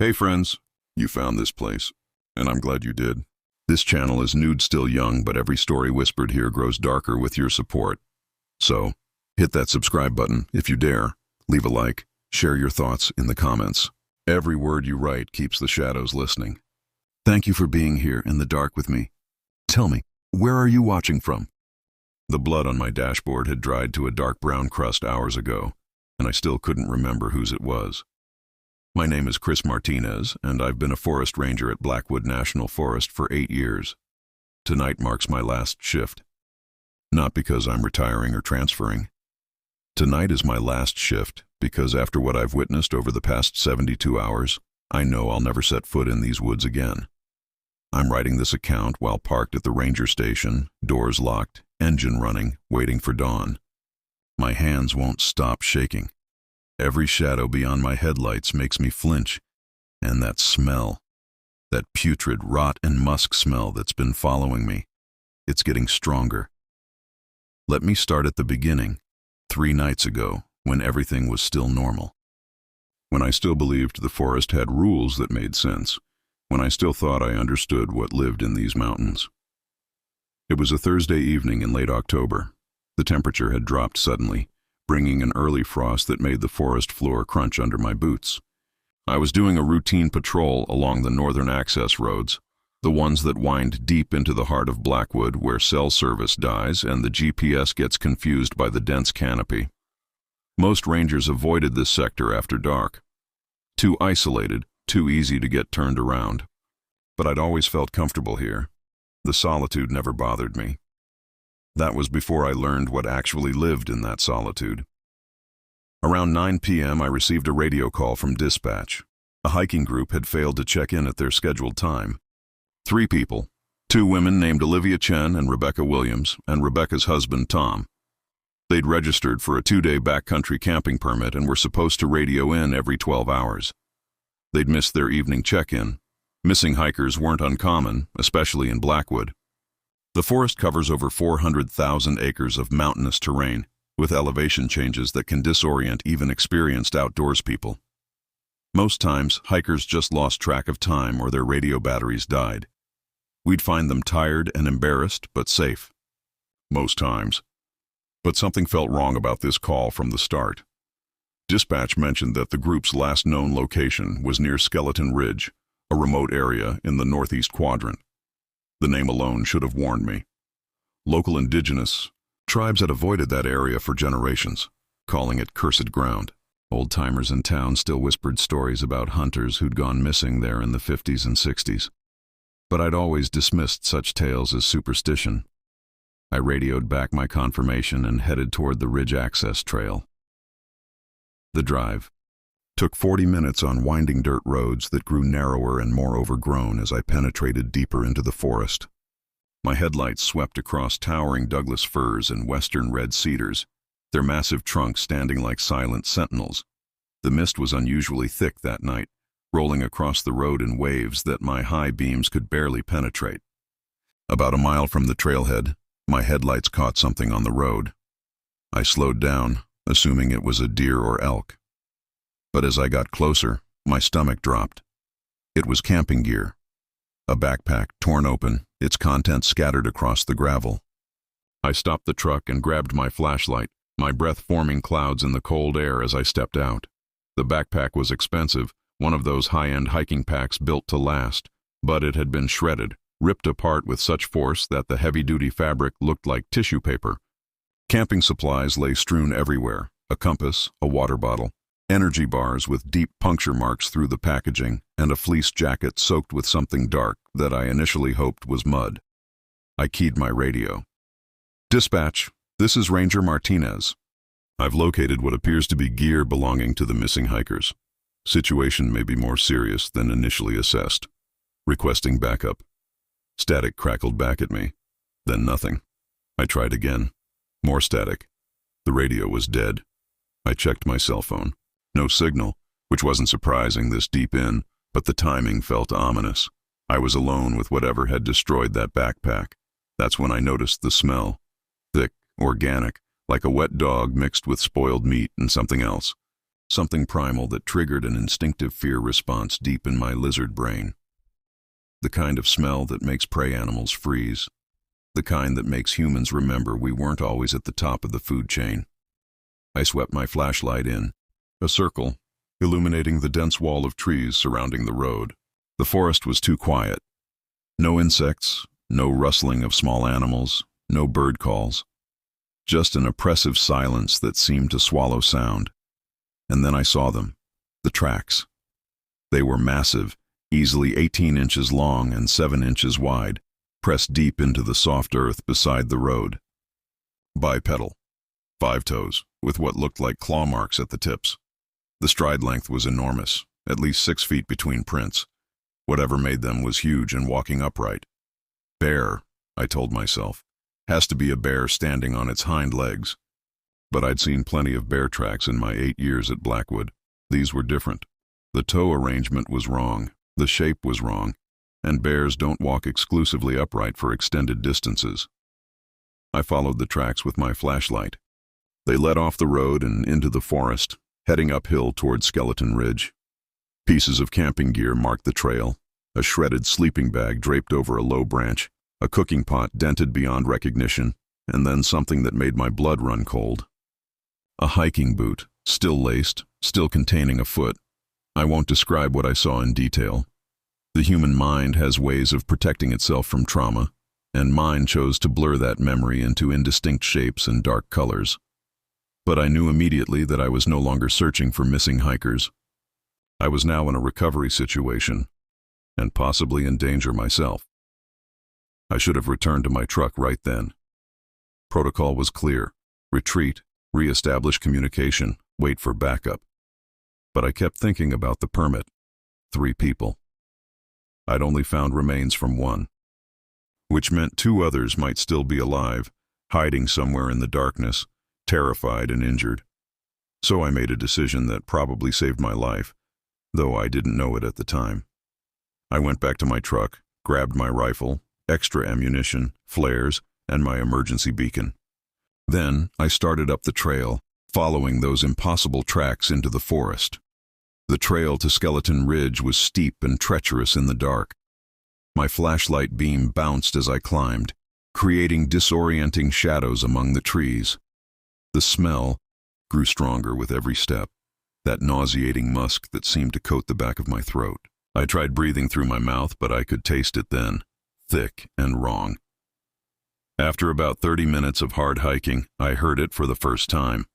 Hey friends, you found this place, and I'm glad you did. This channel is nude still young, but every story whispered here grows darker with your support. So, hit that subscribe button if you dare, leave a like, share your thoughts in the comments. Every word you write keeps the shadows listening. Thank you for being here in the dark with me. Tell me, where are you watching from? The blood on my dashboard had dried to a dark brown crust hours ago, and I still couldn't remember whose it was. My name is Chris Martinez, and I've been a forest ranger at Blackwood National Forest for 8 years. Tonight marks my last shift. Not because I'm retiring or transferring. Tonight is my last shift because after what I've witnessed over the past 72 hours, I know I'll never set foot in these woods again. I'm writing this account while parked at the ranger station, doors locked, engine running, waiting for dawn. My hands won't stop shaking. Every shadow beyond my headlights makes me flinch, and that smell, that putrid rot and musk smell that's been following me, it's getting stronger. Let me start at the beginning, 3 nights ago, when everything was still normal. When I still believed the forest had rules that made sense, when I still thought I understood what lived in these mountains. It was a Thursday evening in late October. The temperature had dropped suddenly, bringing an early frost that made the forest floor crunch under my boots. I was doing a routine patrol along the northern access roads, the ones that wind deep into the heart of Blackwood where cell service dies and the GPS gets confused by the dense canopy. Most rangers avoided this sector after dark. Too isolated, too easy to get turned around. But I'd always felt comfortable here. The solitude never bothered me. That was before I learned what actually lived in that solitude. Around 9 p.m. I received a radio call from dispatch. A hiking group had failed to check in at their scheduled time. 3 people, 2 women named Olivia Chen and Rebecca Williams, and Rebecca's husband Tom. They'd registered for a 2-day backcountry camping permit and were supposed to radio in every 12 hours. They'd missed their evening check-in. Missing hikers weren't uncommon, especially in Blackwood. The forest covers over 400,000 acres of mountainous terrain, with elevation changes that can disorient even experienced outdoors people. Most times, hikers just lost track of time or their radio batteries died. We'd find them tired and embarrassed, but safe. Most times. But something felt wrong about this call from the start. Dispatch mentioned that the group's last known location was near Skeleton Ridge, a remote area in the northeast quadrant. The name alone should have warned me. Local indigenous tribes had avoided that area for generations, calling it cursed ground. Old-timers in town still whispered stories about hunters who'd gone missing there in the 50s and 60s. But I'd always dismissed such tales as superstition. I radioed back my confirmation and headed toward the ridge access trail. The drive took 40 minutes on winding dirt roads that grew narrower and more overgrown as I penetrated deeper into the forest. My headlights swept across towering Douglas firs and western red cedars, their massive trunks standing like silent sentinels. The mist was unusually thick that night, rolling across the road in waves that my high beams could barely penetrate. About a mile from the trailhead, my headlights caught something on the road. I slowed down, assuming it was a deer or elk. But as I got closer, my stomach dropped. It was camping gear. A backpack torn open, its contents scattered across the gravel. I stopped the truck and grabbed my flashlight, my breath forming clouds in the cold air as I stepped out. The backpack was expensive, one of those high-end hiking packs built to last, but it had been shredded, ripped apart with such force that the heavy-duty fabric looked like tissue paper. Camping supplies lay strewn everywhere, a compass, a water bottle, energy bars with deep puncture marks through the packaging, and a fleece jacket soaked with something dark that I initially hoped was mud. I keyed my radio. Dispatch, this is Ranger Martinez. I've located what appears to be gear belonging to the missing hikers. Situation may be more serious than initially assessed. Requesting backup. Static crackled back at me. Then nothing. I tried again. More static. The radio was dead. I checked my cell phone. No signal, which wasn't surprising this deep in, but the timing felt ominous. I was alone with whatever had destroyed that backpack. That's when I noticed the smell. Thick, organic, like a wet dog mixed with spoiled meat and something else. something primal that triggered an instinctive fear response deep in my lizard brain. The kind of smell that makes prey animals freeze. The kind that makes humans remember we weren't always at the top of the food chain. I swept my flashlight in, a circle, illuminating the dense wall of trees surrounding the road. The forest was too quiet. No insects, no rustling of small animals, no bird calls. Just an oppressive silence that seemed to swallow sound. And then I saw them, the tracks. They were massive, easily 18 inches long and 7 inches wide, pressed deep into the soft earth beside the road. Bipedal, 5 toes, with what looked like claw marks at the tips. The stride length was enormous, at least 6 feet between prints. Whatever made them was huge and walking upright. Bear, I told myself, has to be a bear standing on its hind legs. But I'd seen plenty of bear tracks in my 8 years at Blackwood. These were different. The toe arrangement was wrong, the shape was wrong, and bears don't walk exclusively upright for extended distances. I followed the tracks with my flashlight. They led off the road and into the forest, heading uphill toward Skeleton Ridge. Pieces of camping gear marked the trail, a shredded sleeping bag draped over a low branch, a cooking pot dented beyond recognition, and then something that made my blood run cold. A hiking boot, still laced, still containing a foot. I won't describe what I saw in detail. The human mind has ways of protecting itself from trauma, and mine chose to blur that memory into indistinct shapes and dark colors. But I knew immediately that I was no longer searching for missing hikers. I was now in a recovery situation, and possibly in danger myself. I should have returned to my truck right then. Protocol was clear: retreat, re-establish communication, wait for backup. But I kept thinking about the permit. 3 people. I'd only found remains from 1, which meant 2 others might still be alive, hiding somewhere in the darkness, terrified and injured. So I made a decision that probably saved my life, though I didn't know it at the time. I went back to my truck, grabbed my rifle, extra ammunition, flares, and my emergency beacon. Then I started up the trail, following those impossible tracks into the forest. The trail to Skeleton Ridge was steep and treacherous in the dark. My flashlight beam bounced as I climbed, creating disorienting shadows among the trees. The smell grew stronger with every step, that nauseating musk that seemed to coat the back of my throat. I tried breathing through my mouth, but I could taste it then, thick and wrong. After about 30 minutes of hard hiking, I heard it for the first time.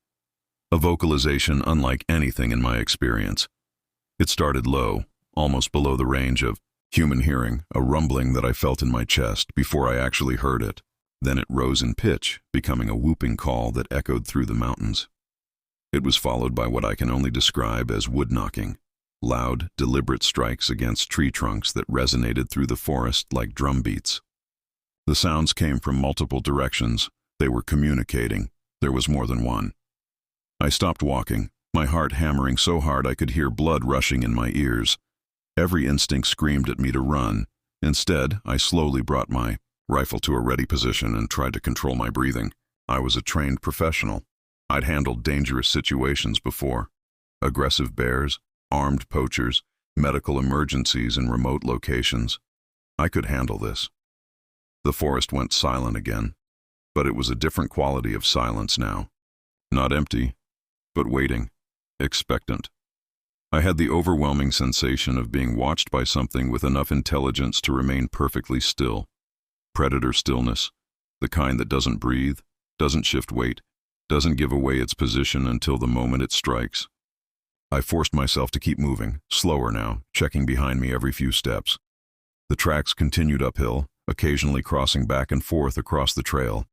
A vocalization unlike anything in my experience. It started low, almost below the range of human hearing, a rumbling that I felt in my chest before I actually heard it. Then it rose in pitch, becoming a whooping call that echoed through the mountains. It was followed by what I can only describe as wood knocking, loud, deliberate strikes against tree trunks that resonated through the forest like drum beats. The sounds came from multiple directions. They were communicating. There was more than one. I stopped walking, my heart hammering so hard I could hear blood rushing in my ears. Every instinct screamed at me to run. Instead, I slowly brought my rifle to a ready position and tried to control my breathing. I was a trained professional. I'd handled dangerous situations before. Aggressive bears, armed poachers, medical emergencies in remote locations. I could handle this. The forest went silent again, but it was a different quality of silence now. Not empty, but waiting, expectant. I had the overwhelming sensation of being watched by something with enough intelligence to remain perfectly still. Predator stillness, the kind that doesn't breathe, doesn't shift weight, doesn't give away its position until the moment it strikes. I forced myself to keep moving, slower now, checking behind me every few steps. The tracks continued uphill, occasionally crossing back and forth across the trail.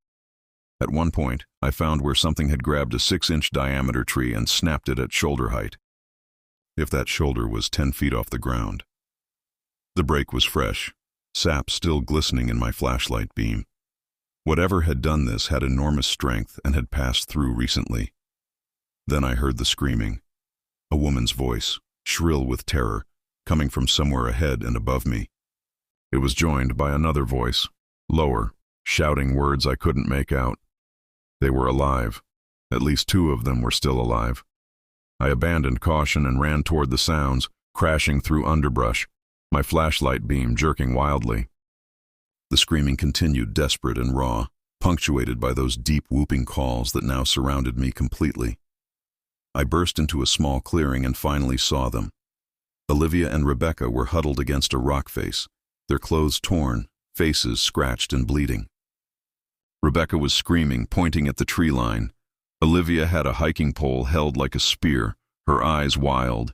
At one point, I found where something had grabbed a 6-inch diameter tree and snapped it at shoulder height. If that shoulder was 10 feet off the ground. The break was fresh, sap still glistening in my flashlight beam. Whatever had done this had enormous strength and had passed through recently. Then I heard the screaming. A woman's voice, shrill with terror, coming from somewhere ahead and above me. It was joined by another voice, lower, shouting words I couldn't make out. They were alive. At least 2 of them were still alive. I abandoned caution and ran toward the sounds, crashing through underbrush, my flashlight beam jerking wildly. The screaming continued, desperate and raw, punctuated by those deep whooping calls that now surrounded me completely. I burst into a small clearing and finally saw them. Olivia and Rebecca were huddled against a rock face, their clothes torn, faces scratched and bleeding. Rebecca was screaming, pointing at the tree line. Olivia had a hiking pole held like a spear, her eyes wild.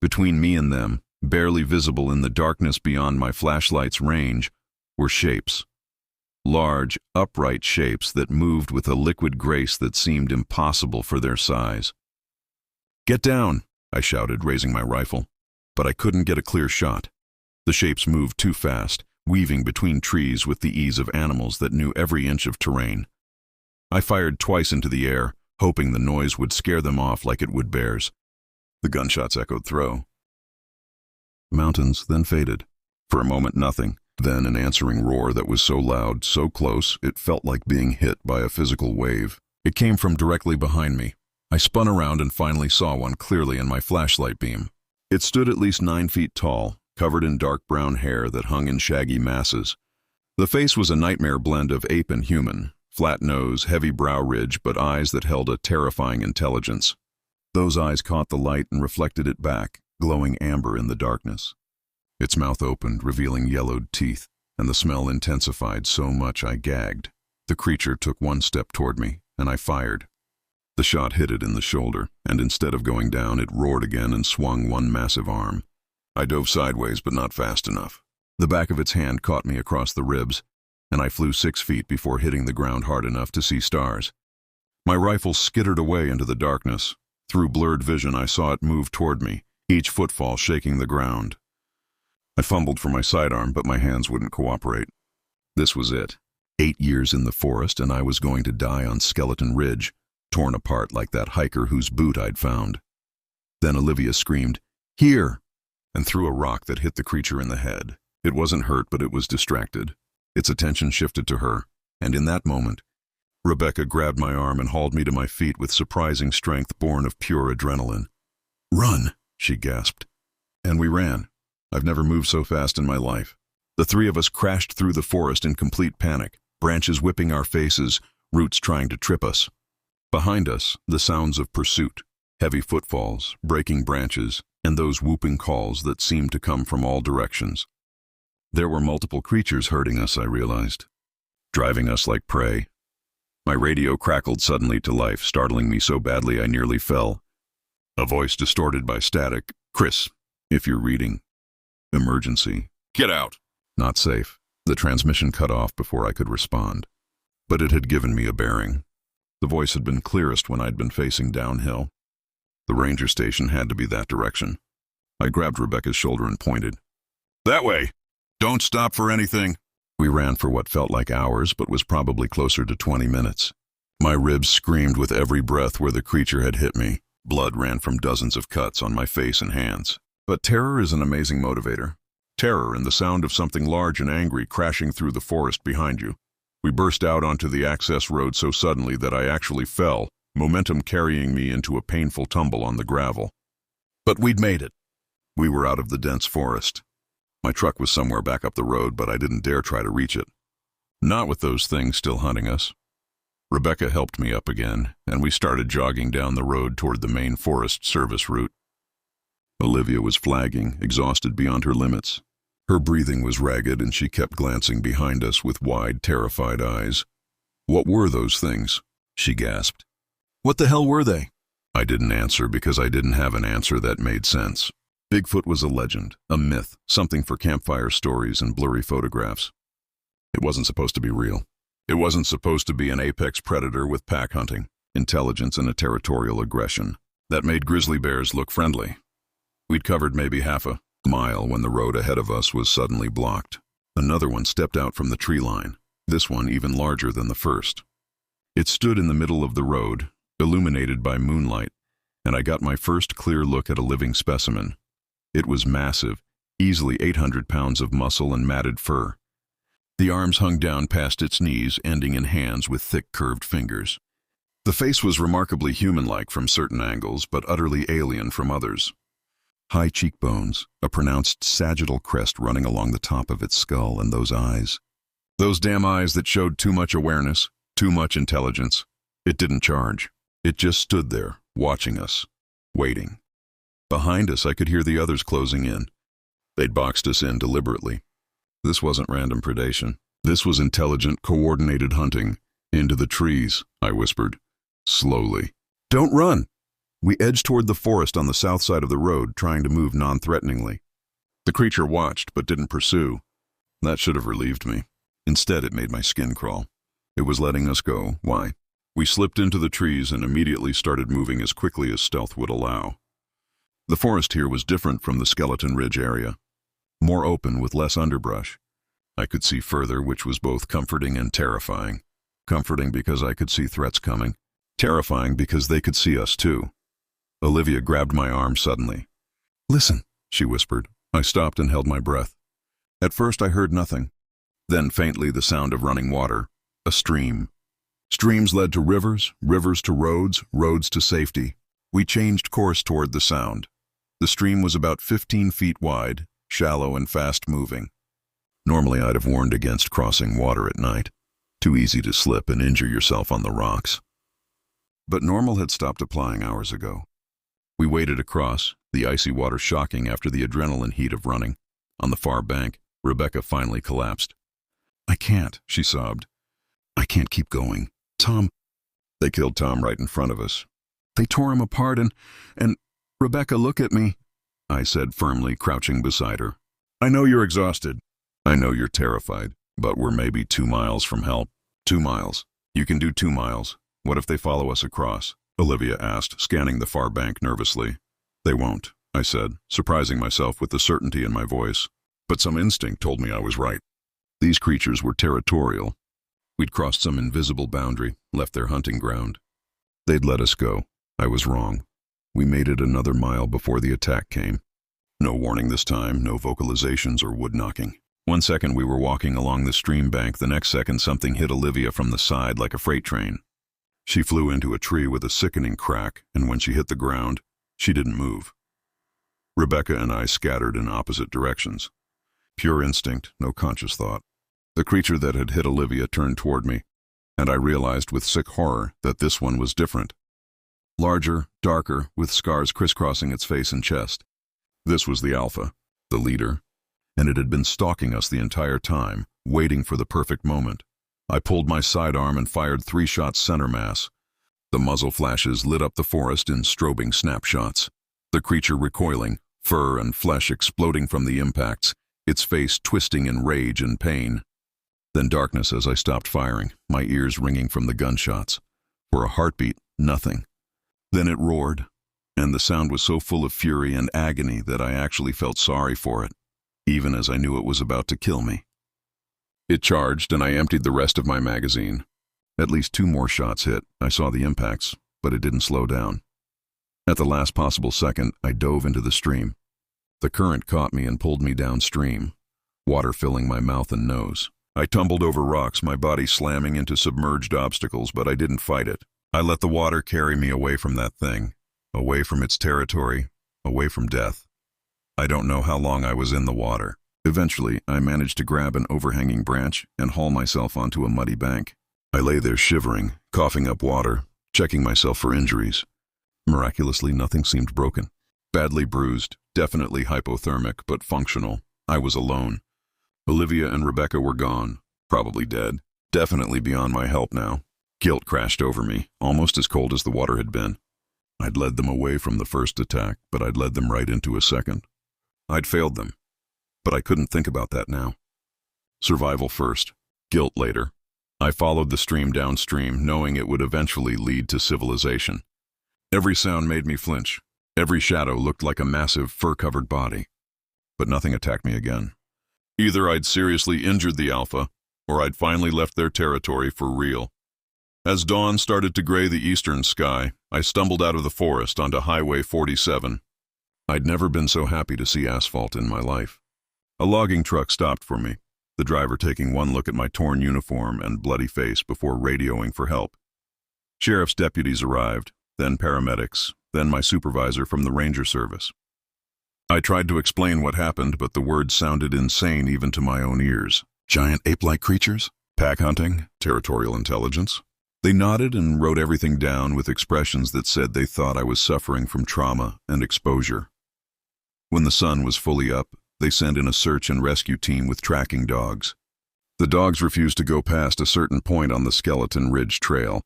Between me and them, barely visible in the darkness beyond my flashlight's range, were shapes. Large, upright shapes that moved with a liquid grace that seemed impossible for their size. "Get down!" I shouted, raising my rifle. But I couldn't get a clear shot. The shapes moved too fast, weaving between trees with the ease of animals that knew every inch of terrain. I fired twice into the air, hoping the noise would scare them off like it would bears. The gunshots echoed through. Mountains then faded. For a moment nothing, then an answering roar that was so loud, so close, it felt like being hit by a physical wave. It came from directly behind me. I spun around and finally saw one clearly in my flashlight beam. It stood at least 9 feet tall, covered in dark brown hair that hung in shaggy masses. The face was a nightmare blend of ape and human, flat nose, heavy brow ridge, but eyes that held a terrifying intelligence. Those eyes caught the light and reflected it back, glowing amber in the darkness. Its mouth opened, revealing yellowed teeth, and the smell intensified so much I gagged. The creature took one step toward me, and I fired. The shot hit it in the shoulder, and instead of going down, it roared again and swung one massive arm. I dove sideways, but not fast enough. The back of its hand caught me across the ribs, and I flew 6 feet before hitting the ground hard enough to see stars. My rifle skittered away into the darkness. Through blurred vision, I saw it move toward me, each footfall shaking the ground. I fumbled for my sidearm, but my hands wouldn't cooperate. This was it. 8 years in the forest, and I was going to die on Skeleton Ridge, torn apart like that hiker whose boot I'd found. Then Olivia screamed, "Here!" and threw a rock that hit the creature in the head. It wasn't hurt, but it was distracted. Its attention shifted to her, and in that moment, Rebecca grabbed my arm and hauled me to my feet with surprising strength born of pure adrenaline. "Run!" she gasped. And we ran. I've never moved so fast in my life. The three of us crashed through the forest in complete panic, branches whipping our faces, roots trying to trip us. Behind us, the sounds of pursuit, heavy footfalls, breaking branches, and those whooping calls that seemed to come from all directions. There were multiple creatures herding us, I realized, driving us like prey. My radio crackled suddenly to life, startling me so badly I nearly fell. A voice distorted by static. "Chris, if you're reading. Emergency. Get out." Not safe. The transmission cut off before I could respond. But it had given me a bearing. The voice had been clearest when I'd been facing downhill. The ranger station had to be that direction. I grabbed Rebecca's shoulder and pointed. "That way! Don't stop for anything!" We ran for what felt like hours, but was probably closer to 20 minutes. My ribs screamed with every breath where the creature had hit me. Blood ran from dozens of cuts on my face and hands. But terror is an amazing motivator. Terror and the sound of something large and angry crashing through the forest behind you. We burst out onto the access road so suddenly that I actually fell, momentum carrying me into a painful tumble on the gravel. But we'd made it. We were out of the dense forest. My truck was somewhere back up the road, but I didn't dare try to reach it. Not with those things still hunting us. Rebecca helped me up again, and we started jogging down the road toward the main Forest Service route. Olivia was flagging, exhausted beyond her limits. Her breathing was ragged, and she kept glancing behind us with wide, terrified eyes. "What were those things?" she gasped. "What the hell were they?" I didn't answer because I didn't have an answer that made sense. Bigfoot was a legend, a myth, something for campfire stories and blurry photographs. It wasn't supposed to be real. It wasn't supposed to be an apex predator with pack hunting, intelligence, and a territorial aggression that made grizzly bears look friendly. We'd covered maybe half a mile when the road ahead of us was suddenly blocked. Another one stepped out from the tree line, this one even larger than the first. It stood in the middle of the road, illuminated by moonlight, and I got my first clear look at a living specimen. It was massive, easily 800 pounds of muscle and matted fur. The arms hung down past its knees, ending in hands with thick curved fingers. The face was remarkably human-like from certain angles, but utterly alien from others. High cheekbones, a pronounced sagittal crest running along the top of its skull, and those eyes. Those damn eyes that showed too much awareness, too much intelligence. It didn't charge. It just stood there, watching us, waiting. Behind us, I could hear the others closing in. They'd boxed us in deliberately. This wasn't random predation. This was intelligent, coordinated hunting. Into the trees, I whispered. Slowly. Don't run! We edged toward the forest on the south side of the road, trying to move non-threateningly. The creature watched, but didn't pursue. That should have relieved me. Instead, it made my skin crawl. It was letting us go. Why? We slipped into the trees and immediately started moving as quickly as stealth would allow. The forest here was different from the Skeleton Ridge area. More open with less underbrush. I could see further, which was both comforting and terrifying. Comforting because I could see threats coming. Terrifying because they could see us too. Olivia grabbed my arm suddenly. Listen, she whispered. I stopped and held my breath. At first I heard nothing. Then faintly the sound of running water. A stream. Streams led to rivers, rivers to roads, roads to safety. We changed course toward the sound. The stream was about 15 feet wide, shallow and fast-moving. Normally I'd have warned against crossing water at night. Too easy to slip and injure yourself on the rocks. But Normal had stopped applying hours ago. We waded across, the icy water shocking after the adrenaline heat of running. On the far bank, Rebecca finally collapsed. I can't, she sobbed. I can't keep going. Tom. They killed Tom right in front of us. They tore him apart and Rebecca, look at me, I said firmly, crouching beside her. I know you're exhausted. I know you're terrified, but we're maybe 2 miles from help. 2 miles. You can do 2 miles. What if they follow us across? Olivia asked, scanning the far bank nervously. They won't, I said, surprising myself with the certainty in my voice. But some instinct told me I was right. These creatures were territorial. We'd crossed some invisible boundary, left their hunting ground. They'd let us go. I was wrong. We made it another mile before the attack came. No warning this time, no vocalizations or wood knocking. 1 second we were walking along the stream bank, the next second something hit Olivia from the side like a freight train. She flew into a tree with a sickening crack, and when she hit the ground, she didn't move. Rebecca and I scattered in opposite directions. Pure instinct, no conscious thought. The creature that had hit Olivia turned toward me, and I realized with sick horror that this one was different. Larger, darker, with scars crisscrossing its face and chest. This was the alpha, the leader, and it had been stalking us the entire time, waiting for the perfect moment. I pulled my sidearm and fired 3 shots center mass. The muzzle flashes lit up the forest in strobing snapshots. The creature recoiling, fur and flesh exploding from the impacts, its face twisting in rage and pain. Then darkness as I stopped firing, my ears ringing from the gunshots. For a heartbeat, nothing. Then it roared, and the sound was so full of fury and agony that I actually felt sorry for it, even as I knew it was about to kill me. It charged, and I emptied the rest of my magazine. At least 2 more shots hit. I saw the impacts, but it didn't slow down. At the last possible second, I dove into the stream. The current caught me and pulled me downstream, water filling my mouth and nose. I tumbled over rocks, my body slamming into submerged obstacles, but I didn't fight it. I let the water carry me away from that thing, away from its territory, away from death. I don't know how long I was in the water. Eventually, I managed to grab an overhanging branch and haul myself onto a muddy bank. I lay there shivering, coughing up water, checking myself for injuries. Miraculously, nothing seemed broken. Badly bruised, definitely hypothermic, but functional. I was alone. Olivia and Rebecca were gone, probably dead, definitely beyond my help now. Guilt crashed over me, almost as cold as the water had been. I'd led them away from the first attack, but I'd led them right into a second. I'd failed them, but I couldn't think about that now. Survival first, guilt later. I followed the stream downstream, knowing it would eventually lead to civilization. Every sound made me flinch. Every shadow looked like a massive fur-covered body. But nothing attacked me again. Either I'd seriously injured the alpha, or I'd finally left their territory for real. As dawn started to gray the eastern sky, I stumbled out of the forest onto Highway 47. I'd never been so happy to see asphalt in my life. A logging truck stopped for me, the driver taking one look at my torn uniform and bloody face before radioing for help. Sheriff's deputies arrived, then paramedics, then my supervisor from the ranger service. I tried to explain what happened, but the words sounded insane even to my own ears. Giant ape-like creatures? Pack hunting? Territorial intelligence? They nodded and wrote everything down with expressions that said they thought I was suffering from trauma and exposure. When the sun was fully up, they sent in a search and rescue team with tracking dogs. The dogs refused to go past a certain point on the Skeleton Ridge Trail.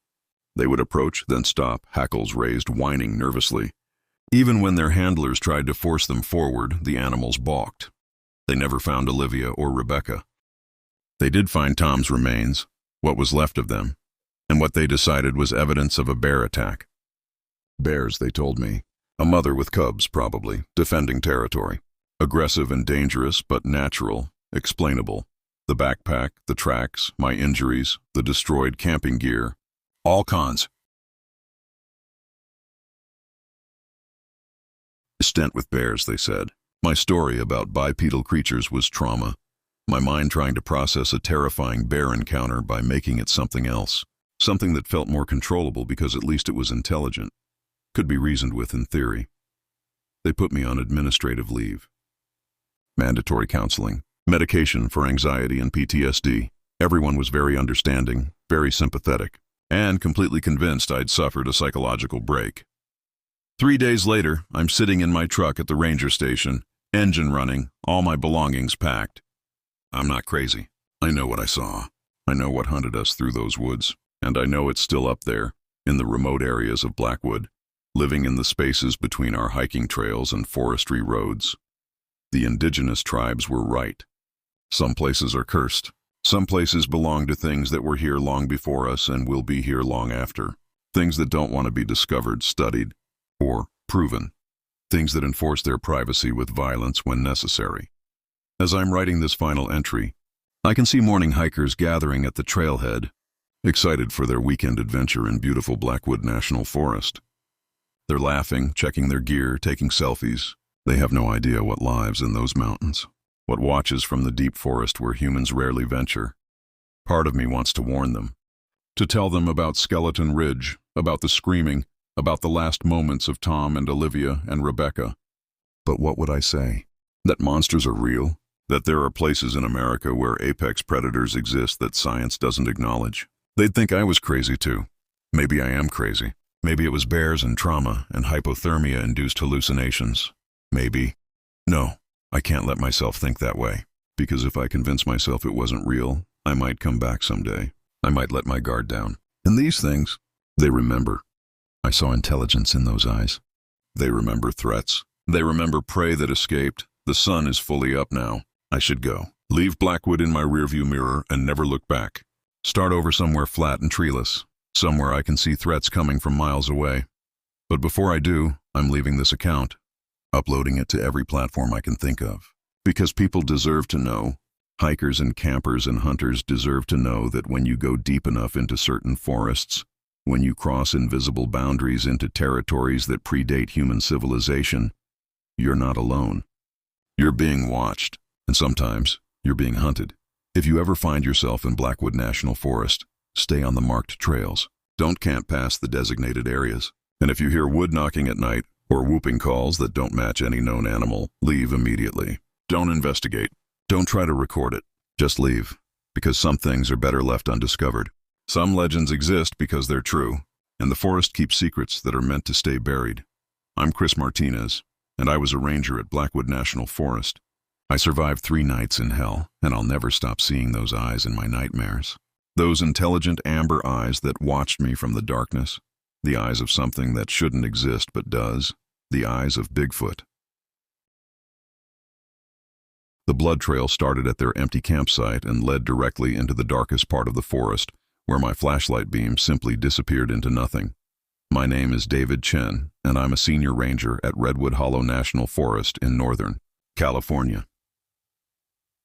They would approach, then stop, hackles raised, whining nervously. Even when their handlers tried to force them forward, the animals balked. They never found Olivia or Rebecca. They did find Tom's remains, what was left of them, and what they decided was evidence of a bear attack. Bears, they told me. A mother with cubs, probably, defending territory. Aggressive and dangerous, but natural, explainable. The backpack, the tracks, my injuries, the destroyed camping gear. All cons. Stent with bears, they said. My story about bipedal creatures was trauma. My mind trying to process a terrifying bear encounter by making it something else. Something that felt more controllable because at least it was intelligent. Could be reasoned with in theory. They put me on administrative leave. Mandatory counseling. Medication for anxiety and PTSD. Everyone was very understanding, very sympathetic, and completely convinced I'd suffered a psychological break. 3 days later, I'm sitting in my truck at the ranger station, engine running, all my belongings packed. I'm not crazy. I know what I saw. I know what hunted us through those woods, and I know it's still up there, in the remote areas of Blackwood, living in the spaces between our hiking trails and forestry roads. The indigenous tribes were right. Some places are cursed. Some places belong to things that were here long before us and will be here long after. Things that don't want to be discovered, studied, or proven. Things that enforce their privacy with violence when necessary. As I'm writing this final entry, I can see morning hikers gathering at the trailhead, excited for their weekend adventure in beautiful Blackwood National Forest. They're laughing, checking their gear, taking selfies. They have no idea what lives in those mountains, what watches from the deep forest where humans rarely venture. Part of me wants to warn them, to tell them about Skeleton Ridge, about the screaming, about the last moments of Tom and Olivia and Rebecca. But what would I say? That monsters are real? That there are places in America where apex predators exist that science doesn't acknowledge? They'd think I was crazy too. Maybe I am crazy. Maybe it was bears and trauma and hypothermia-induced hallucinations. Maybe. No, I can't let myself think that way. Because if I convince myself it wasn't real, I might come back someday. I might let my guard down. And these things, they remember. I saw intelligence in those eyes. They remember threats. They remember prey that escaped. The sun is fully up now. I should go. Leave Blackwood in my rearview mirror and never look back. Start over somewhere flat and treeless. Somewhere I can see threats coming from miles away. But before I do, I'm leaving this account, uploading it to every platform I can think of. Because people deserve to know. Hikers and campers and hunters deserve to know that when you go deep enough into certain forests, when you cross invisible boundaries into territories that predate human civilization, you're not alone. You're being watched, and sometimes you're being hunted. If you ever find yourself in Blackwood National Forest, stay on the marked trails. Don't camp past the designated areas. And if you hear wood knocking at night or whooping calls that don't match any known animal, leave immediately. Don't investigate. Don't try to record it. Just leave, because some things are better left undiscovered. Some legends exist because they're true, and the forest keeps secrets that are meant to stay buried. I'm Chris Martinez, and I was a ranger at Blackwood National Forest. I survived 3 nights in hell, and I'll never stop seeing those eyes in my nightmares. Those intelligent amber eyes that watched me from the darkness. The eyes of something that shouldn't exist but does. The eyes of Bigfoot. The blood trail started at their empty campsite and led directly into the darkest part of the forest, where my flashlight beam simply disappeared into nothing. My name is David Chen, and I'm a senior ranger at Redwood Hollow National Forest in Northern California.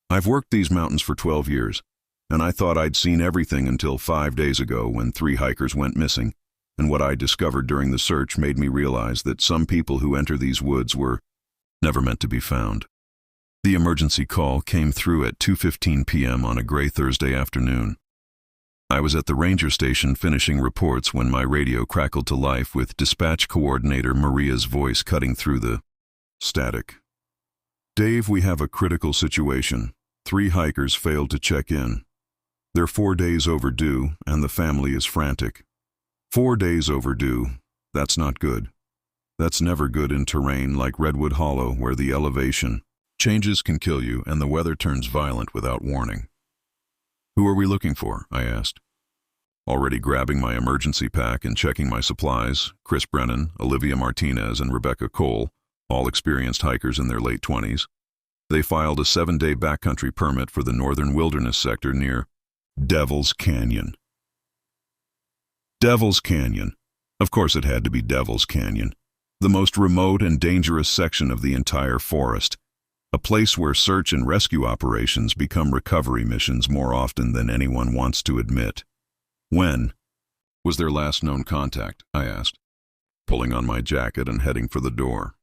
I've worked these mountains for 12 years, and I thought I'd seen everything until 5 days ago when 3 hikers went missing, and what I discovered during the search made me realize that some people who enter these woods were never meant to be found. The emergency call came through at 2:15 p.m. on a gray Thursday afternoon. I was at the ranger station finishing reports when my radio crackled to life with dispatch coordinator Maria's voice cutting through the static. "Dave, we have a critical situation. 3 hikers failed to check in. They're 4 days overdue, and the family is frantic." 4 days overdue. That's not good. That's never good in terrain like Redwood Hollow, where the elevation changes can kill you and the weather turns violent without warning. "Who are we looking for?" I asked. Already grabbing my emergency pack and checking my supplies, Chris Brennan, Olivia Martinez, and Rebecca Cole, all experienced hikers in their late 20s. They filed a 7-day backcountry permit for the northern wilderness sector near Devil's Canyon. Devil's Canyon. Of course it had to be Devil's Canyon. The most remote and dangerous section of the entire forest. A place where search and rescue operations become recovery missions more often than anyone wants to admit. "When was their last known contact?" I asked, pulling on my jacket and heading for the door.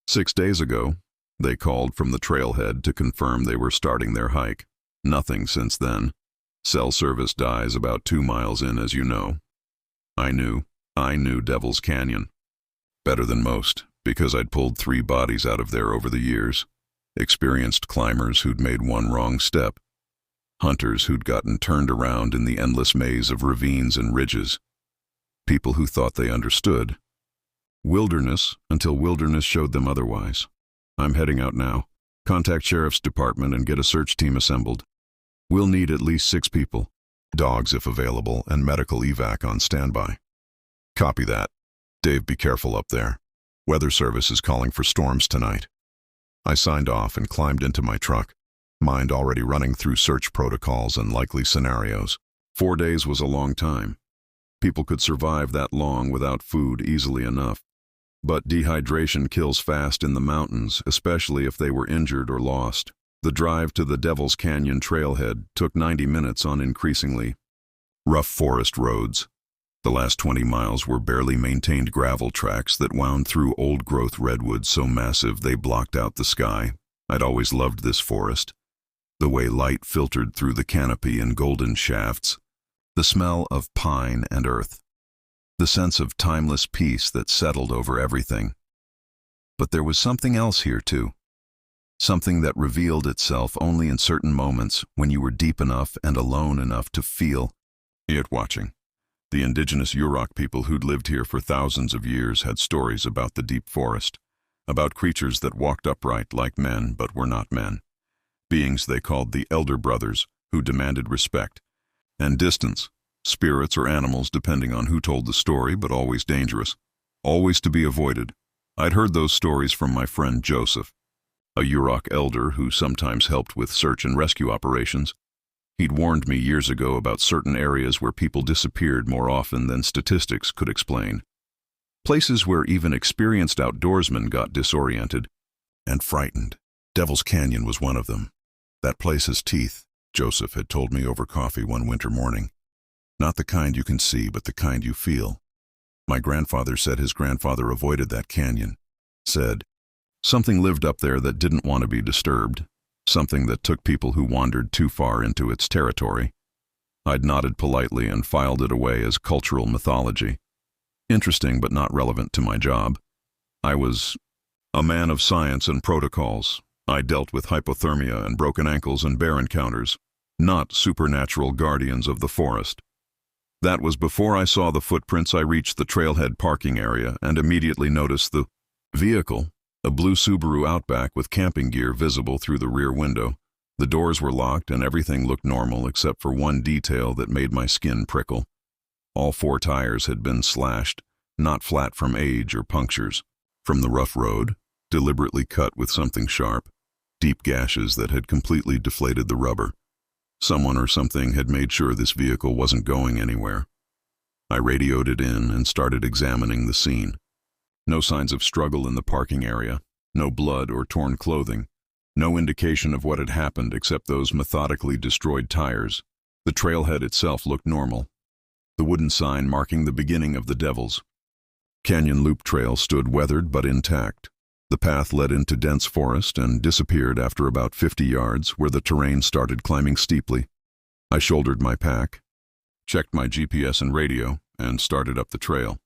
6 days ago. They called from the trailhead to confirm they were starting their hike. Nothing since then. Cell service dies about 2 miles in, as you know. I knew Devil's Canyon. Better than most, because I'd pulled 3 bodies out of there over the years. Experienced climbers who'd made one wrong step. Hunters who'd gotten turned around in the endless maze of ravines and ridges. People who thought they understood. Wilderness until wilderness showed them otherwise. I'm heading out now. Contact Sheriff's Department and get a search team assembled. We'll need at least 6 people. Dogs if available, and medical evac on standby. Copy that. Dave, be careful up there. Weather Service is calling for storms tonight. I signed off and climbed into my truck, mind already running through search protocols and likely scenarios. 4 days was a long time. People could survive that long without food easily enough. But dehydration kills fast in the mountains, especially if they were injured or lost. The drive to the Devil's Canyon trailhead took 90 minutes on increasingly rough forest roads. The last 20 miles were barely maintained gravel tracks that wound through old-growth redwoods so massive they blocked out the sky. I'd always loved this forest. The way light filtered through the canopy in golden shafts. The smell of pine and earth. The sense of timeless peace that settled over everything. But there was something else here too. Something that revealed itself only in certain moments when you were deep enough and alone enough to feel it watching. The indigenous Yurok people who'd lived here for thousands of years had stories about the deep forest, about creatures that walked upright like men but were not men. Beings they called the Elder Brothers, who demanded respect and distance, spirits or animals depending on who told the story, but always dangerous, always to be avoided. I'd heard those stories from my friend Joseph, a Yurok elder who sometimes helped with search and rescue operations. He'd warned me years ago about certain areas where people disappeared more often than statistics could explain. Places where even experienced outdoorsmen got disoriented and frightened. Devil's Canyon was one of them. That place has teeth, Joseph had told me over coffee one winter morning. Not the kind you can see, but the kind you feel. My grandfather said his grandfather avoided that canyon. Said, something lived up there that didn't want to be disturbed. Something that took people who wandered too far into its territory. I'd nodded politely and filed it away as cultural mythology. Interesting but not relevant to my job. I was a man of science and protocols. I dealt with hypothermia and broken ankles and bear encounters, not supernatural guardians of the forest. That was before I saw the footprints. I reached the trailhead parking area and immediately noticed the vehicle. A blue Subaru Outback with camping gear visible through the rear window. The doors were locked and everything looked normal except for one detail that made my skin prickle. All 4 tires had been slashed, not flat from age or punctures. From the rough road, deliberately cut with something sharp. Deep gashes that had completely deflated the rubber. Someone or something had made sure this vehicle wasn't going anywhere. I radioed it in and started examining the scene. No signs of struggle in the parking area, no blood or torn clothing, no indication of what had happened except those methodically destroyed tires. The trailhead itself looked normal. The wooden sign marking the beginning of the Devil's Canyon Loop Trail stood weathered but intact. The path led into dense forest and disappeared after about 50 yards where the terrain started climbing steeply. I shouldered my pack, checked my GPS and radio, and started up the trail.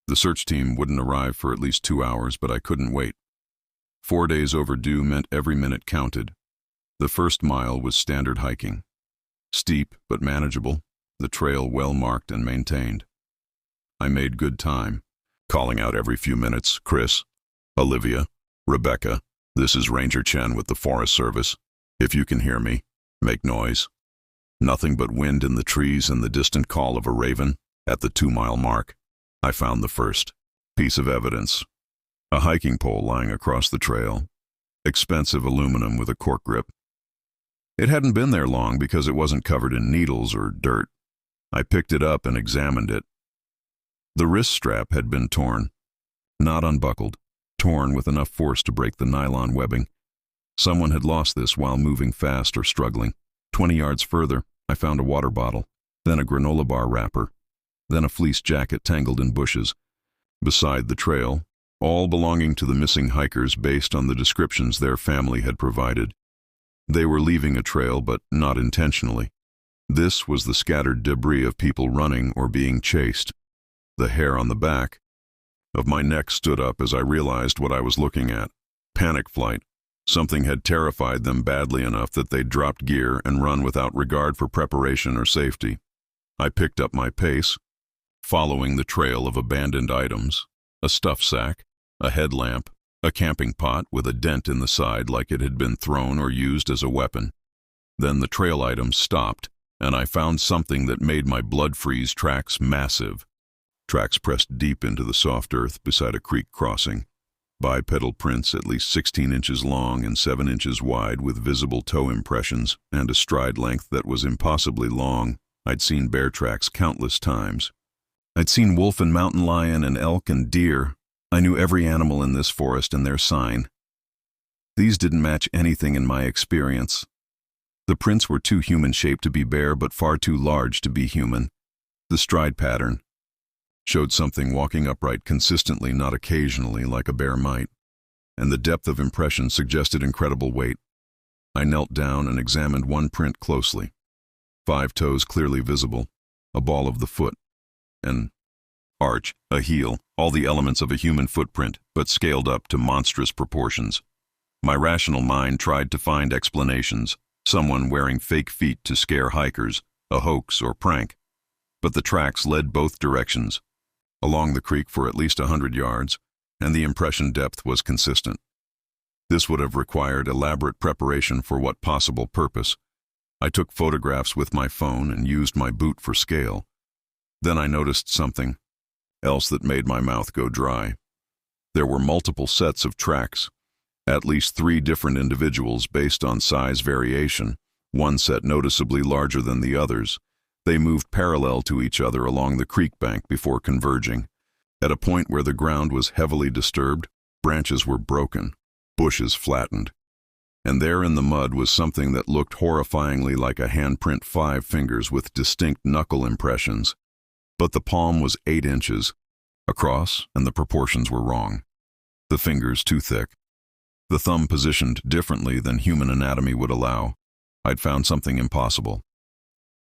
The search team wouldn't arrive for at least 2 hours, but I couldn't wait. 4 days overdue meant every minute counted. The first mile was standard hiking. Steep but manageable, the trail well marked and maintained. I made good time, calling out every few minutes, "Chris, Olivia, Rebecca, this is Ranger Chen with the Forest Service. If you can hear me, make noise." Nothing but wind in the trees and the distant call of a raven. At the 2-mile mark, I found the first piece of evidence. A hiking pole lying across the trail. Expensive aluminum with a cork grip. It hadn't been there long because it wasn't covered in needles or dirt. I picked it up and examined it. The wrist strap had been torn, not unbuckled, torn with enough force to break the nylon webbing. Someone had lost this while moving fast or struggling. 20 yards further, I found a water bottle, then a granola bar wrapper, then a fleece jacket tangled in bushes. Beside the trail, all belonging to the missing hikers based on the descriptions their family had provided. They were leaving a trail, but not intentionally. This was the scattered debris of people running or being chased. The hair on the back of my neck stood up as I realized what I was looking at. Panic flight. Something had terrified them badly enough that they'd dropped gear and run without regard for preparation or safety. I picked up my pace, following the trail of abandoned items, a stuff sack, a headlamp, a camping pot with a dent in the side like it had been thrown or used as a weapon. Then the trail items stopped, and I found something that made my blood freeze. Tracks massive. Tracks pressed deep into the soft earth beside a creek crossing. Bipedal prints at least 16 inches long and 7 inches wide with visible toe impressions and a stride length that was impossibly long. I'd seen bear tracks countless times. I'd seen wolf and mountain lion and elk and deer. I knew every animal in this forest and their sign. These didn't match anything in my experience. The prints were too human-shaped to be bear, but far too large to be human. The stride pattern showed something walking upright consistently, not occasionally, like a bear might. And the depth of impression suggested incredible weight. I knelt down and examined one print closely. 5 toes clearly visible, a ball of the foot, an arch, a heel, all the elements of a human footprint, but scaled up to monstrous proportions. My rational mind tried to find explanations, someone wearing fake feet to scare hikers, a hoax or prank. But the tracks led both directions, along the creek for at least 100 yards, and the impression depth was consistent. This would have required elaborate preparation for what possible purpose. I took photographs with my phone and used my boot for scale. Then I noticed something else that made my mouth go dry. There were multiple sets of tracks, at least 3 different individuals based on size variation, one set noticeably larger than the others. They moved parallel to each other along the creek bank before converging. At a point where the ground was heavily disturbed, branches were broken, bushes flattened. And there in the mud was something that looked horrifyingly like a handprint, 5 fingers with distinct knuckle impressions. But the palm was 8 inches across, and the proportions were wrong. The fingers too thick. The thumb positioned differently than human anatomy would allow. I'd found something impossible.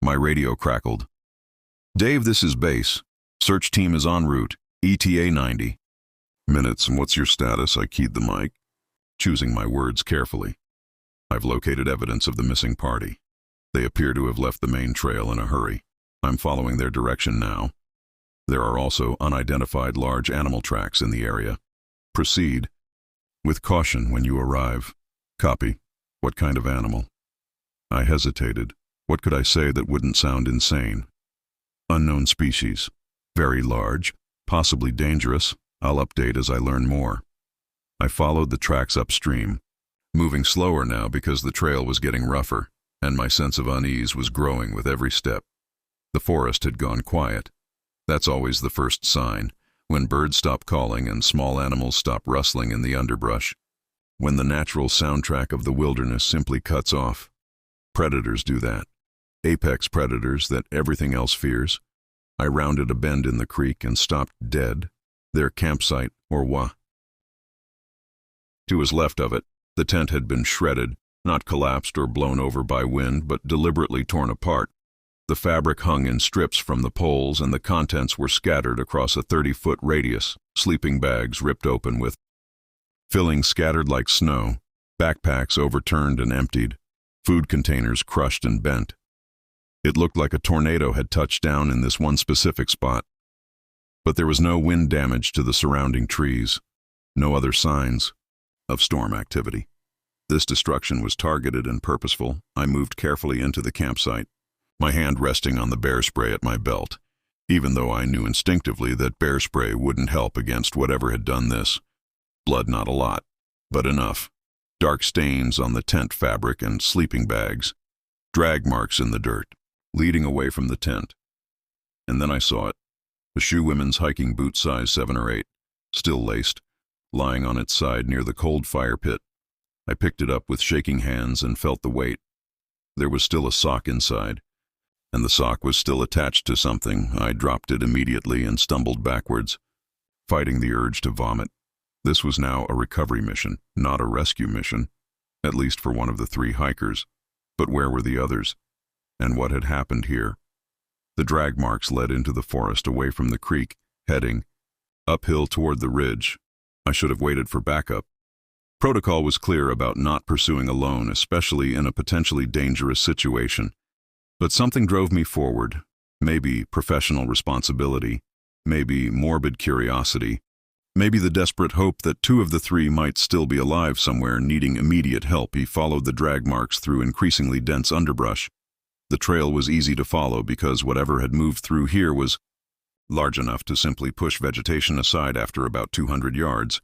My radio crackled. "Dave, this is base. Search team is en route. ETA 90 minutes. And what's your status?" I keyed the mic, choosing my words carefully. "I've located evidence of the missing party. They appear to have left the main trail in a hurry. I'm following their direction now. There are also unidentified large animal tracks in the area. Proceed with caution when you arrive." "Copy. What kind of animal?" I hesitated. What could I say that wouldn't sound insane? "Unknown species. Very large. Possibly dangerous. I'll update as I learn more." I followed the tracks upstream, moving slower now because the trail was getting rougher, and my sense of unease was growing with every step. The forest had gone quiet. That's always the first sign, when birds stop calling and small animals stop rustling in the underbrush. When the natural soundtrack of the wilderness simply cuts off. Predators do that. Apex predators that everything else fears. I rounded a bend in the creek and stopped dead. Their campsite, or what was left of it. The tent had been shredded, not collapsed or blown over by wind, but deliberately torn apart. The fabric hung in strips from the poles, and the contents were scattered across a 30-foot radius, sleeping bags ripped open with fillings scattered like snow, backpacks overturned and emptied, food containers crushed and bent. It looked like a tornado had touched down in this one specific spot. But there was no wind damage to the surrounding trees, no other signs of storm activity. This destruction was targeted and purposeful. I moved carefully into the campsite, my hand resting on the bear spray at my belt, even though I knew instinctively that bear spray wouldn't help against whatever had done this. Blood not a lot, but enough. Dark stains on the tent fabric and sleeping bags, drag marks in the dirt, leading away from the tent. And then I saw it, a shoe women's hiking boot size 7 or 8, still laced, lying on its side near the cold fire pit. I picked it up with shaking hands and felt the weight. There was still a sock inside, and the sock was still attached to something. I dropped it immediately and stumbled backwards, fighting the urge to vomit. This was now a recovery mission, not a rescue mission, at least for one of the 3 hikers. But where were the others? And what had happened here? The drag marks led into the forest away from the creek, heading uphill toward the ridge. I should have waited for backup. Protocol was clear about not pursuing alone, especially in a potentially dangerous situation. But something drove me forward, maybe professional responsibility, maybe morbid curiosity, maybe the desperate hope that 2 of the 3 might still be alive somewhere needing immediate help. He followed the drag marks through increasingly dense underbrush. The trail was easy to follow because whatever had moved through here was large enough to simply push vegetation aside after about 200 yards.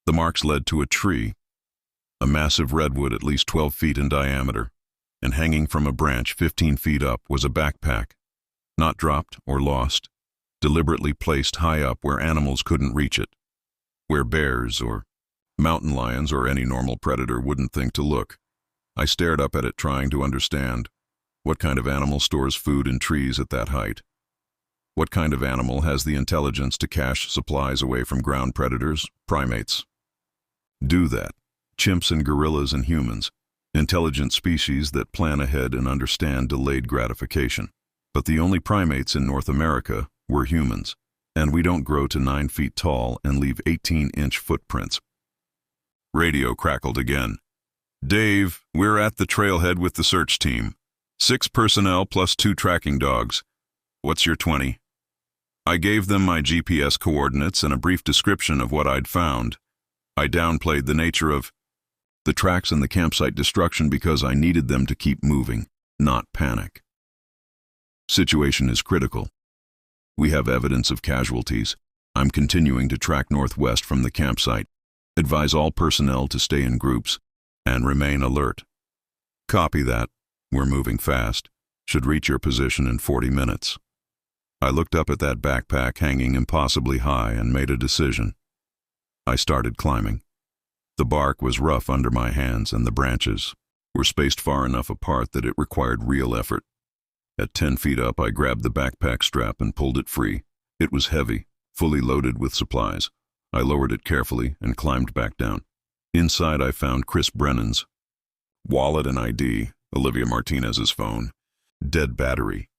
The marks led to a tree, a massive redwood at least 12 feet in diameter, and hanging from a branch 15 feet up was a backpack, not dropped or lost, deliberately placed high up where animals couldn't reach it, where bears or mountain lions or any normal predator wouldn't think to look. I stared up at it, trying to understand. What kind of animal stores food in trees at that height? What kind of animal has the intelligence to cache supplies away from ground predators? Primates do that. Chimps and gorillas and humans, intelligent species that plan ahead and understand delayed gratification. But the only primates in North America were humans, and we don't grow to 9 feet tall and leave 18-inch footprints. Radio crackled again. "Dave, we're at the trailhead with the search team. 6 personnel plus 2 tracking dogs. What's your 20? I gave them my GPS coordinates and a brief description of what I'd found. I downplayed the nature of the tracks and the campsite destruction because I needed them to keep moving, not panic. Situation is critical. We have evidence of casualties. I'm continuing to track northwest from the campsite. Advise all personnel to stay in groups and remain alert." "Copy that. We're moving fast. Should reach your position in 40 minutes. I looked up at that backpack hanging impossibly high and made a decision. I started climbing. The bark was rough under my hands, and the branches were spaced far enough apart that it required real effort. At 10 feet up, I grabbed the backpack strap and pulled it free. It was heavy, fully loaded with supplies. I lowered it carefully and climbed back down. Inside, I found Chris Brennan's wallet and ID, Olivia Martinez's phone, dead battery,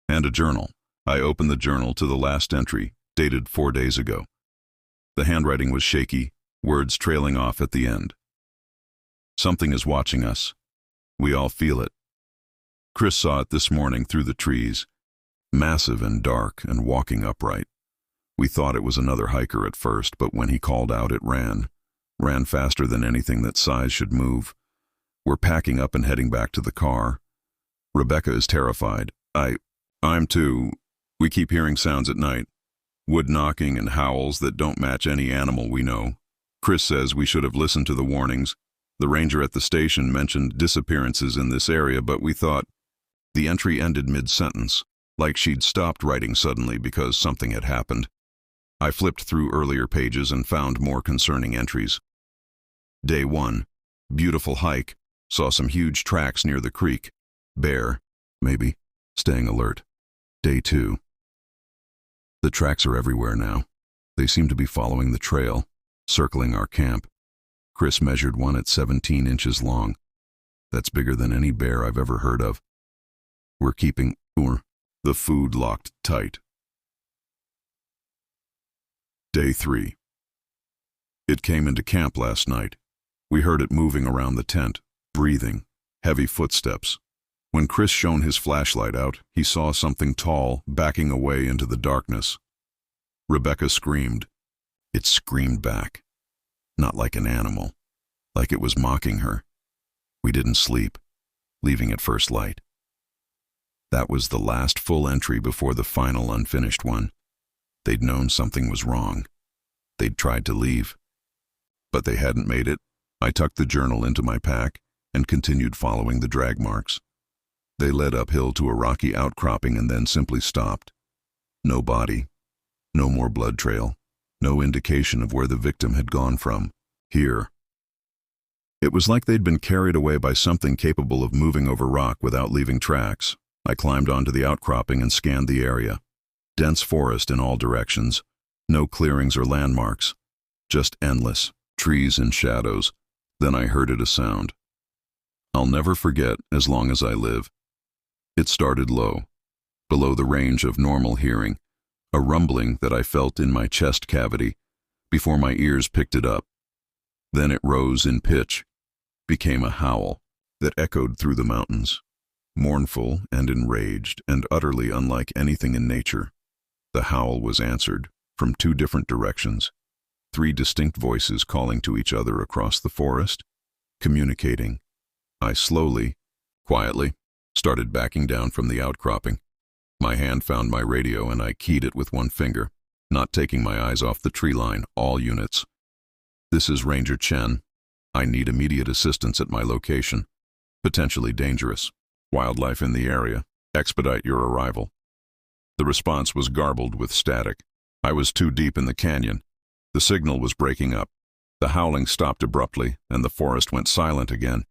and a journal. I opened the journal to the last entry, dated 4 days ago. The handwriting was shaky, words trailing off at the end. "Something is watching us. We all feel it. Chris saw it this morning through the trees, massive and dark and walking upright. We thought it was another hiker at first, but when he called out, it ran faster than anything that size should move. We're packing up and heading back to the car. Rebecca is terrified. I'm too. We keep hearing sounds at night, wood knocking and howls that don't match any animal we know. Chris says we should have listened to the warnings. The ranger at the station mentioned disappearances in this area, but we thought..." The entry ended mid-sentence, like she'd stopped writing suddenly because something had happened. I flipped through earlier pages and found more concerning entries. Day 1. Beautiful hike. Saw some huge tracks near the creek. Bear, maybe. Staying alert. Day 2. The tracks are everywhere now. They seem to be following the trail, circling our camp. Chris measured one at 17 inches long. That's bigger than any bear I've ever heard of. We're keeping the food locked tight. Day 3. It came into camp last night. We heard it moving around the tent, breathing, heavy footsteps. When Chris shone his flashlight out, he saw something tall backing away into the darkness. Rebecca screamed. It screamed back. Not like an animal, like it was mocking her. We didn't sleep, leaving at first light. That was the last full entry before the final unfinished one. They'd known something was wrong. They'd tried to leave, but they hadn't made it. I tucked the journal into my pack and continued following the drag marks. They led uphill to a rocky outcropping and then simply stopped. No body, no more blood trail, no indication of where the victim had gone from. Here. It was like they'd been carried away by something capable of moving over rock without leaving tracks. I climbed onto the outcropping and scanned the area. Dense forest in all directions, no clearings or landmarks, just endless trees and shadows. Then I heard a sound. I'll never forget as long as I live. It started low, below the range of normal hearing, a rumbling that I felt in my chest cavity before my ears picked it up. Then it rose in pitch, became a howl that echoed through the mountains, mournful and enraged and utterly unlike anything in nature. The howl was answered from 2 different directions, 3 distinct voices calling to each other across the forest, communicating. I slowly, quietly, started backing down from the outcropping. My hand found my radio and I keyed it with 1 finger, not taking my eyes off the tree line. All units. This is Ranger Chen. I need immediate assistance at my location. Potentially dangerous. Wildlife in the area. Expedite your arrival. The response was garbled with static. I was too deep in the canyon. The signal was breaking up. The howling stopped abruptly and the forest went silent again.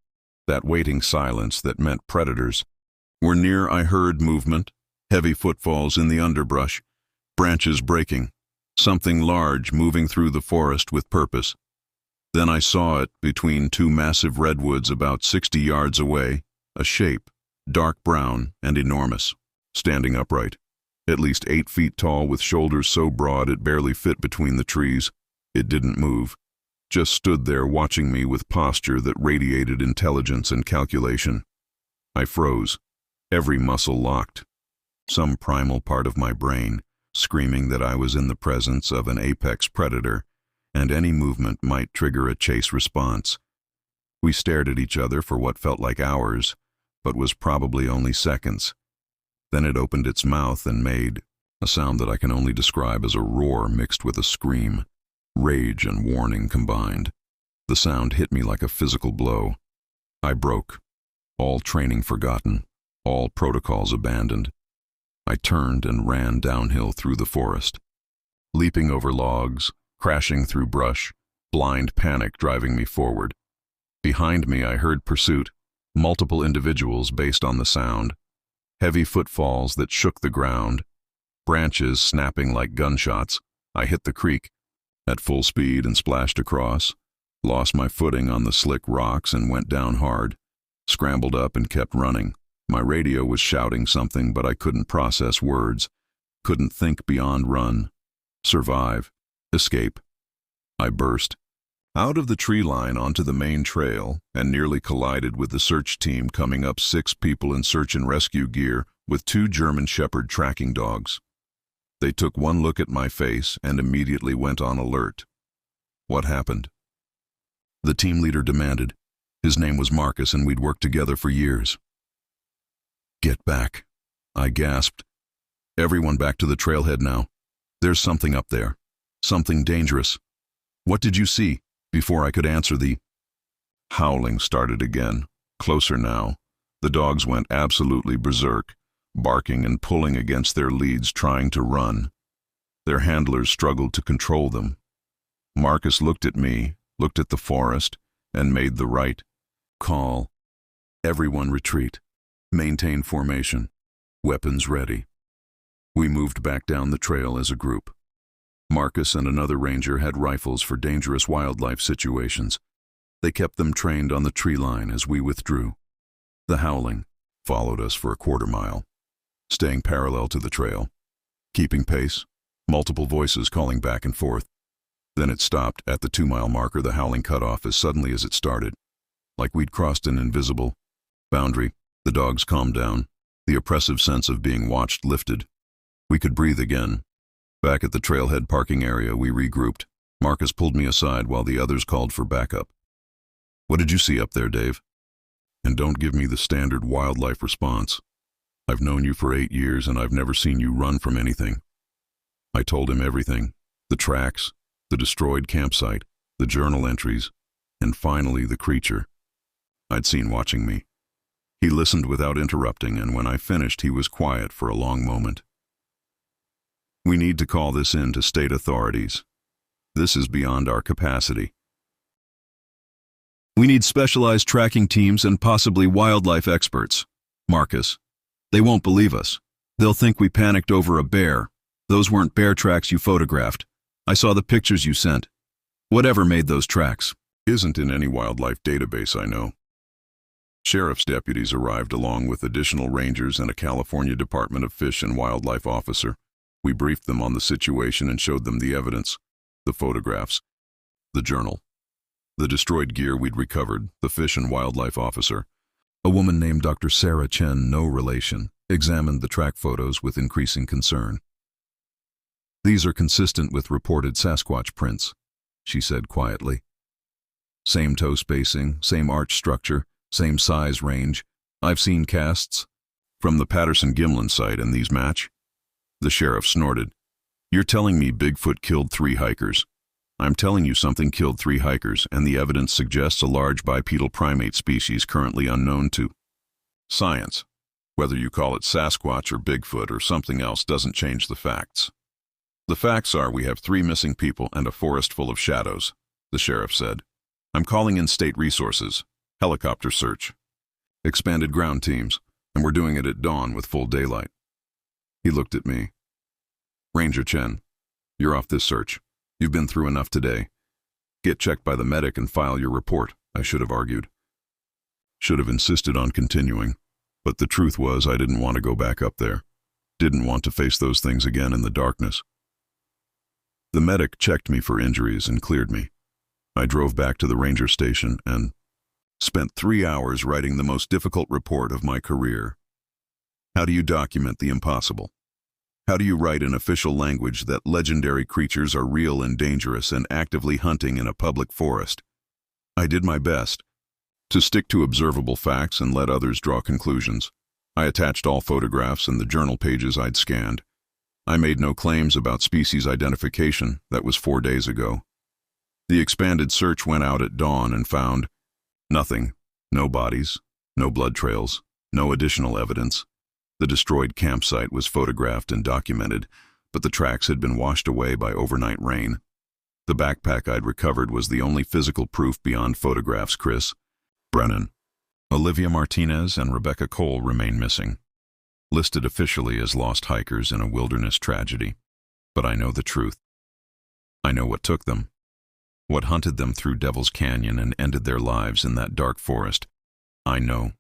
That waiting silence that meant predators were near. I heard movement, heavy footfalls in the underbrush, branches breaking, something large moving through the forest with purpose. Then I saw it between 2 massive redwoods about 60 yards away, a shape, dark brown and enormous, standing upright, at least 8 feet tall with shoulders so broad it barely fit between the trees. It didn't move, just stood there watching me with posture that radiated intelligence and calculation. I froze, every muscle locked, some primal part of my brain screaming that I was in the presence of an apex predator, and any movement might trigger a chase response. We stared at each other for what felt like hours, but was probably only seconds. Then it opened its mouth and made a sound that I can only describe as a roar mixed with a scream, rage and warning combined. The sound hit me like a physical blow. I broke, all training forgotten, all protocols abandoned. I turned and ran downhill through the forest, leaping over logs, crashing through brush, blind panic driving me forward. Behind me I heard pursuit, multiple individuals based on the sound, heavy footfalls that shook the ground, branches snapping like gunshots. I hit the creek at full speed and splashed across, lost my footing on the slick rocks and went down hard, scrambled up and kept running. My radio was shouting something, but I couldn't process words, couldn't think beyond run, survive, escape. I burst out of the tree line onto the main trail and nearly collided with the search team coming up, 6 people in search and rescue gear with 2 German Shepherd tracking dogs. They took 1 look at my face and immediately went on alert. What happened? The team leader demanded. His name was Marcus and we'd worked together for years. Get back, I gasped. Everyone back to the trailhead now. There's something up there. Something dangerous. What did you see? Before I could answer, the howling started again, closer now. The dogs went absolutely berserk, barking and pulling against their leads, trying to run. Their handlers struggled to control them. Marcus looked at me, looked at the forest, and made the right call. Everyone retreat. Maintain formation. Weapons ready. We moved back down the trail as a group. Marcus and another ranger had rifles for dangerous wildlife situations. They kept them trained on the tree line as we withdrew. The howling, followed us for a quarter mile, staying parallel to the trail, keeping pace, multiple voices calling back and forth. Then it stopped at the 2-mile marker, the howling cut off as suddenly as it started. Like we'd crossed an invisible boundary. The dogs calmed down. The oppressive sense of being watched lifted. We could breathe again. Back at the trailhead parking area, we regrouped. Marcus pulled me aside while the others called for backup. "What did you see up there, Dave?" And don't give me the standard wildlife response. I've known you for 8 years and I've never seen you run from anything. I told him everything. The tracks, the destroyed campsite, the journal entries, and finally the creature I'd seen watching me. He listened without interrupting, and when I finished, he was quiet for a long moment. "We need to call this in to state authorities. This is beyond our capacity. We need specialized tracking teams and possibly wildlife experts. Marcus, they won't believe us. They'll think we panicked over a bear. Those weren't bear tracks you photographed. I saw the pictures you sent. Whatever made those tracks isn't in any wildlife database I know." Sheriff's deputies arrived along with additional rangers and a California Department of Fish and Wildlife officer. We briefed them on the situation and showed them the evidence, the photographs, the journal, the destroyed gear we'd recovered. The Fish and Wildlife officer, a woman named Dr. Sarah Chen, no relation, examined the track photos with increasing concern. "These are consistent with reported Sasquatch prints," she said quietly. "Same toe spacing, same arch structure, same size range. I've seen casts from the Patterson-Gimlin site, and these match." The sheriff snorted. "You're telling me Bigfoot killed 3 hikers. I'm telling you something killed 3 hikers, and the evidence suggests a large bipedal primate species currently unknown to science. Whether you call it Sasquatch or Bigfoot or something else doesn't change the facts. The facts are we have 3 missing people and a forest full of shadows," the sheriff said. "I'm calling in state resources. Helicopter search. Expanded ground teams, and we're doing it at dawn with full daylight." He looked at me. "Ranger Chen, you're off this search. You've been through enough today. Get checked by the medic and file your report," I should have argued. Should have insisted on continuing, but the truth was I didn't want to go back up there. Didn't want to face those things again in the darkness. The medic checked me for injuries and cleared me. I drove back to the ranger station and spent 3 hours writing the most difficult report of my career. How do you document the impossible? How do you write in official language that legendary creatures are real and dangerous and actively hunting in a public forest? I did my best to stick to observable facts and let others draw conclusions. I attached all photographs and the journal pages I'd scanned. I made no claims about species identification. That was 4 days ago. The expanded search went out at dawn and found nothing. No bodies, no blood trails, no additional evidence. The destroyed campsite was photographed and documented, but the tracks had been washed away by overnight rain. The backpack I'd recovered was the only physical proof beyond photographs. Chris Brennan, Olivia Martinez, and Rebecca Cole remain missing, listed officially as lost hikers in a wilderness tragedy. But I know the truth. I know what took them. What hunted them through Devil's Canyon and ended their lives in that dark forest. I know.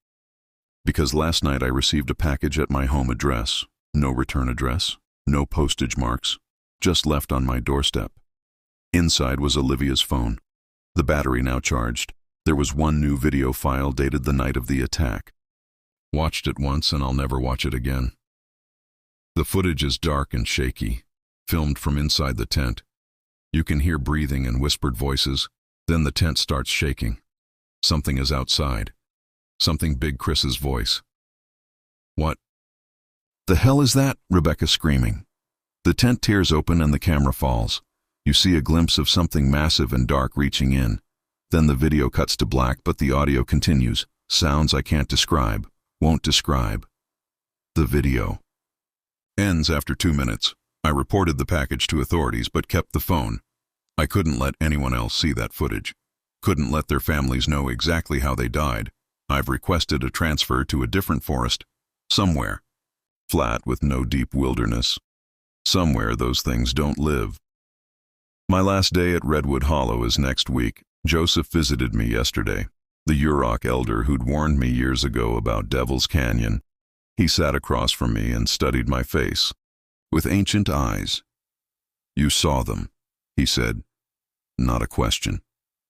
Because last night I received a package at my home address. No return address, no postage marks, just left on my doorstep. Inside was Olivia's phone, the battery now charged. There was one new video file dated the night of the attack. Watched it once and I'll never watch it again. The footage is dark and shaky, filmed from inside the tent. You can hear breathing and whispered voices. Then the tent starts shaking. Something is outside. Something big. Chris's voice. "What the hell is that?" Rebecca screaming. The tent tears open and the camera falls. You see a glimpse of something massive and dark reaching in. Then the video cuts to black, but the audio continues. Sounds I can't describe, won't describe. The video ends after 2 minutes. I reported the package to authorities but kept the phone. I couldn't let anyone else see that footage. Couldn't let their families know exactly how they died. I've requested a transfer to a different forest. Somewhere. Flat with no deep wilderness. Somewhere those things don't live. My last day at Redwood Hollow is next week. Joseph visited me yesterday. The Yurok elder who'd warned me years ago about Devil's Canyon. He sat across from me and studied my face, with ancient eyes. "You saw them," he said. Not a question.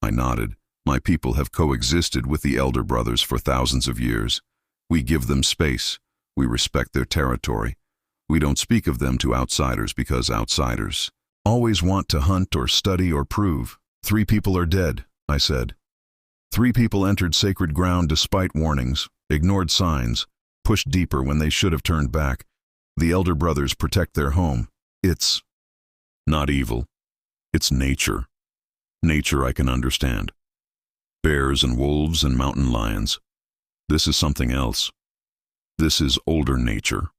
I nodded. "My people have coexisted with the Elder Brothers for thousands of years. We give them space. We respect their territory. We don't speak of them to outsiders because outsiders always want to hunt or study or prove. 3 people are dead," I said. 3 people entered sacred ground despite warnings, ignored signs, pushed deeper when they should have turned back. The Elder Brothers protect their home. It's not evil. It's nature. Nature I can understand. Bears and wolves and mountain lions. This is something else. This is older nature.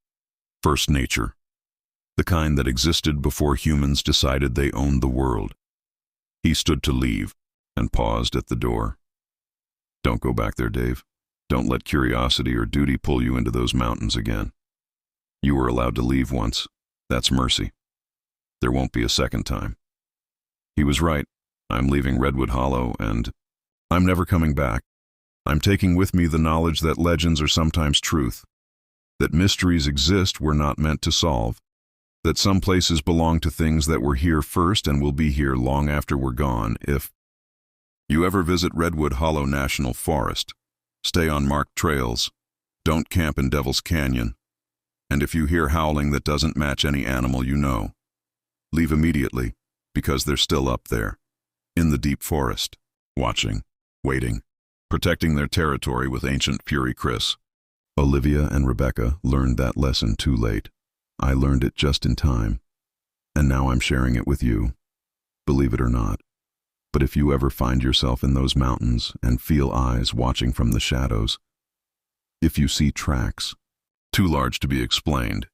First nature. The kind that existed before humans decided they owned the world. He stood to leave and paused at the door. "Don't go back there, Dave. Don't let curiosity or duty pull you into those mountains again. You were allowed to leave once. That's mercy. There won't be a second time." He was right. I'm leaving Redwood Hollow, and I'm never coming back. I'm taking with me the knowledge that legends are sometimes truth, that mysteries exist we're not meant to solve, that some places belong to things that were here first and will be here long after we're gone. If you ever visit Redwood Hollow National Forest, stay on marked trails, don't camp in Devil's Canyon, and if you hear howling that doesn't match any animal you know, leave immediately, because they're still up there, in the deep forest, watching, waiting, protecting their territory with ancient fury Chris. Olivia and Rebecca learned that lesson too late. I learned it just in time, and now I'm sharing it with you. Believe it or not. But if you ever find yourself in those mountains and feel eyes watching from the shadows, if you see tracks, too large to be explained,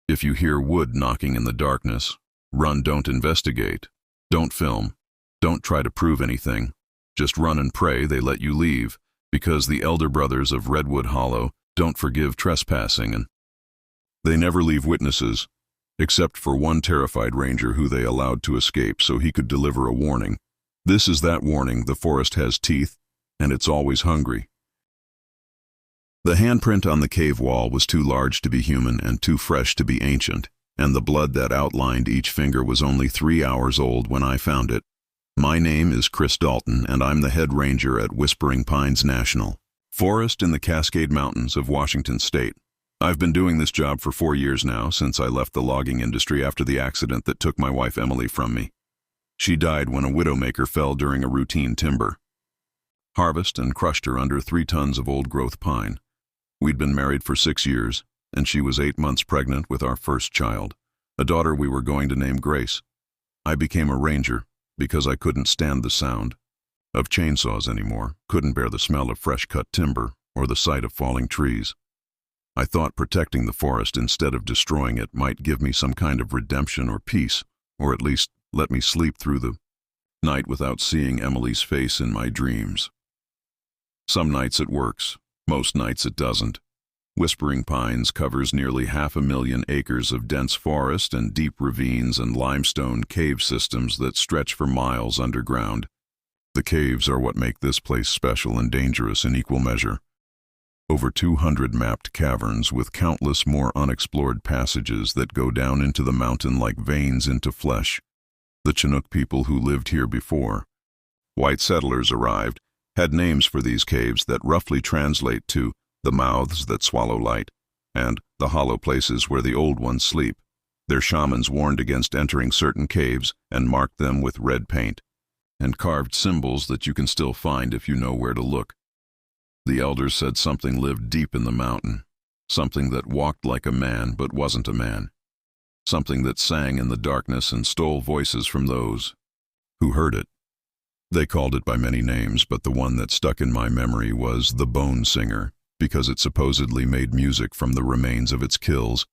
if you hear wood knocking in the darkness, run, don't investigate, don't film, don't try to prove anything, just run and pray they let you leave, because the Elder Brothers of Redwood Hollow don't forgive trespassing, and they never leave witnesses, except for one terrified ranger who they allowed to escape so he could deliver a warning. This is that warning: the forest has teeth, and it's always hungry. The handprint on the cave wall was too large to be human and too fresh to be ancient, and the blood that outlined each finger was only 3 hours old when I found it. My name is Chris Dalton, and I'm the head ranger at Whispering Pines National Forest in the Cascade Mountains of Washington State. I've been doing this job for 4 years now, since I left the logging industry after the accident that took my wife Emily from me. She died when a widowmaker fell during a routine timber harvest and crushed her under 3 tons of old-growth pine. We'd been married for 6 years, and she was 8 months pregnant with our first child, a daughter we were going to name Grace. I became a ranger because I couldn't stand the sound of chainsaws anymore, couldn't bear the smell of fresh-cut timber or the sight of falling trees. I thought protecting the forest instead of destroying it might give me some kind of redemption or peace, or at least let me sleep through the night without seeing Emily's face in my dreams. Some nights it works, most nights it doesn't. Whispering Pines covers nearly 500,000 acres of dense forest and deep ravines and limestone cave systems that stretch for miles underground. The caves are what make this place special and dangerous in equal measure. Over 200 mapped caverns with countless more unexplored passages that go down into the mountain like veins into flesh. The Chinook people who lived here before white settlers arrived had names for these caves that roughly translate to the mouths that swallow light, and the hollow places where the old ones sleep. Their shamans warned against entering certain caves and marked them with red paint, and carved symbols that you can still find if you know where to look. The elders said something lived deep in the mountain, something that walked like a man but wasn't a man, something that sang in the darkness and stole voices from those who heard it. They called it by many names, but the one that stuck in my memory was the Bone Singer, because it supposedly made music from the remains of its kills.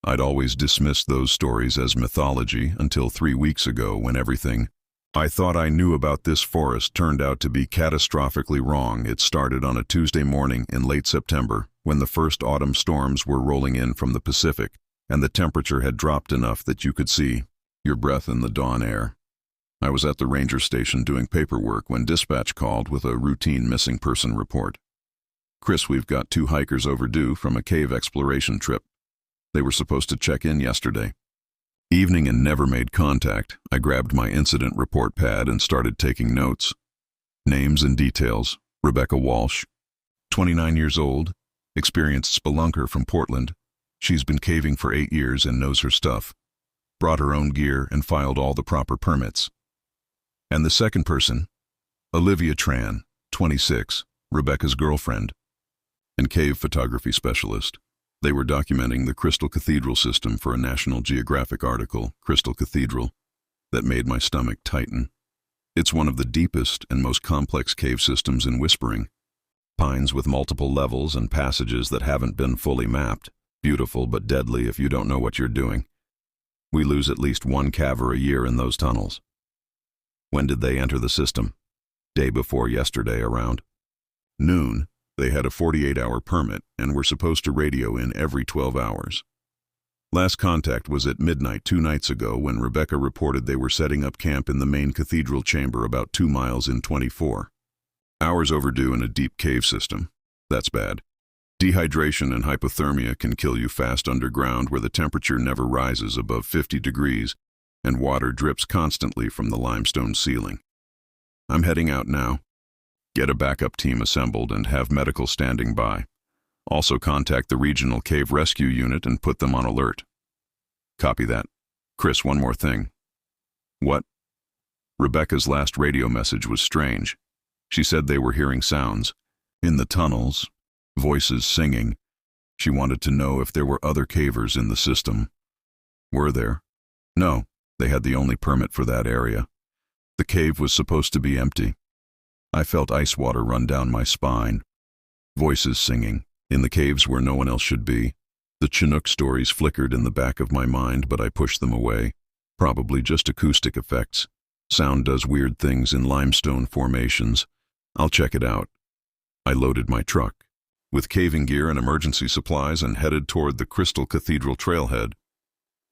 I'd always dismissed those stories as mythology until 3 weeks ago, when everything I thought I knew about this forest turned out to be catastrophically wrong. It started on a Tuesday morning in late September, when the first autumn storms were rolling in from the Pacific, and the temperature had dropped enough that you could see your breath in the dawn air. I was at the ranger station doing paperwork when dispatch called with a routine missing person report. Chris, we've got 2 hikers overdue from a cave exploration trip. They were supposed to check in yesterday. Evening and never made contact. I grabbed my incident report pad and started taking notes. Names and details. Rebecca Walsh, 29 years old, experienced spelunker from Portland. She's been caving for 8 years and knows her stuff. Brought her own gear and filed all the proper permits. And the second person, Olivia Tran, 26, Rebecca's girlfriend, and cave photography specialist. They were documenting the Crystal Cathedral system for a National Geographic article, Crystal Cathedral, that made my stomach tighten. It's one of the deepest and most complex cave systems in Whispering. Pines with multiple levels and passages that haven't been fully mapped. Beautiful but deadly if you don't know what you're doing. We lose at least 1 caver a year in those tunnels. When did they enter the system? Day before yesterday around noon. They had a 48-hour permit and were supposed to radio in every 12 hours. Last contact was at midnight 2 nights ago when Rebecca reported they were setting up camp in the main cathedral chamber about 2 miles in 24 hours overdue in a deep cave system. That's bad. Dehydration and hypothermia can kill you fast underground where the temperature never rises above 50 degrees and water drips constantly from the limestone ceiling. I'm heading out now. Get a backup team assembled and have medical standing by. Also contact the regional cave rescue unit and put them on alert. Copy that. Chris, one more thing. What? Rebecca's last radio message was strange. She said they were hearing sounds. In the tunnels. Voices singing. She wanted to know if there were other cavers in the system. Were there? No, they had the only permit for that area. The cave was supposed to be empty. I felt ice water run down my spine. Voices singing, in the caves where no one else should be. The Chinook stories flickered in the back of my mind, but I pushed them away. Probably just acoustic effects. Sound does weird things in limestone formations. I'll check it out. I loaded my truck with caving gear and emergency supplies and headed toward the Crystal Cathedral trailhead.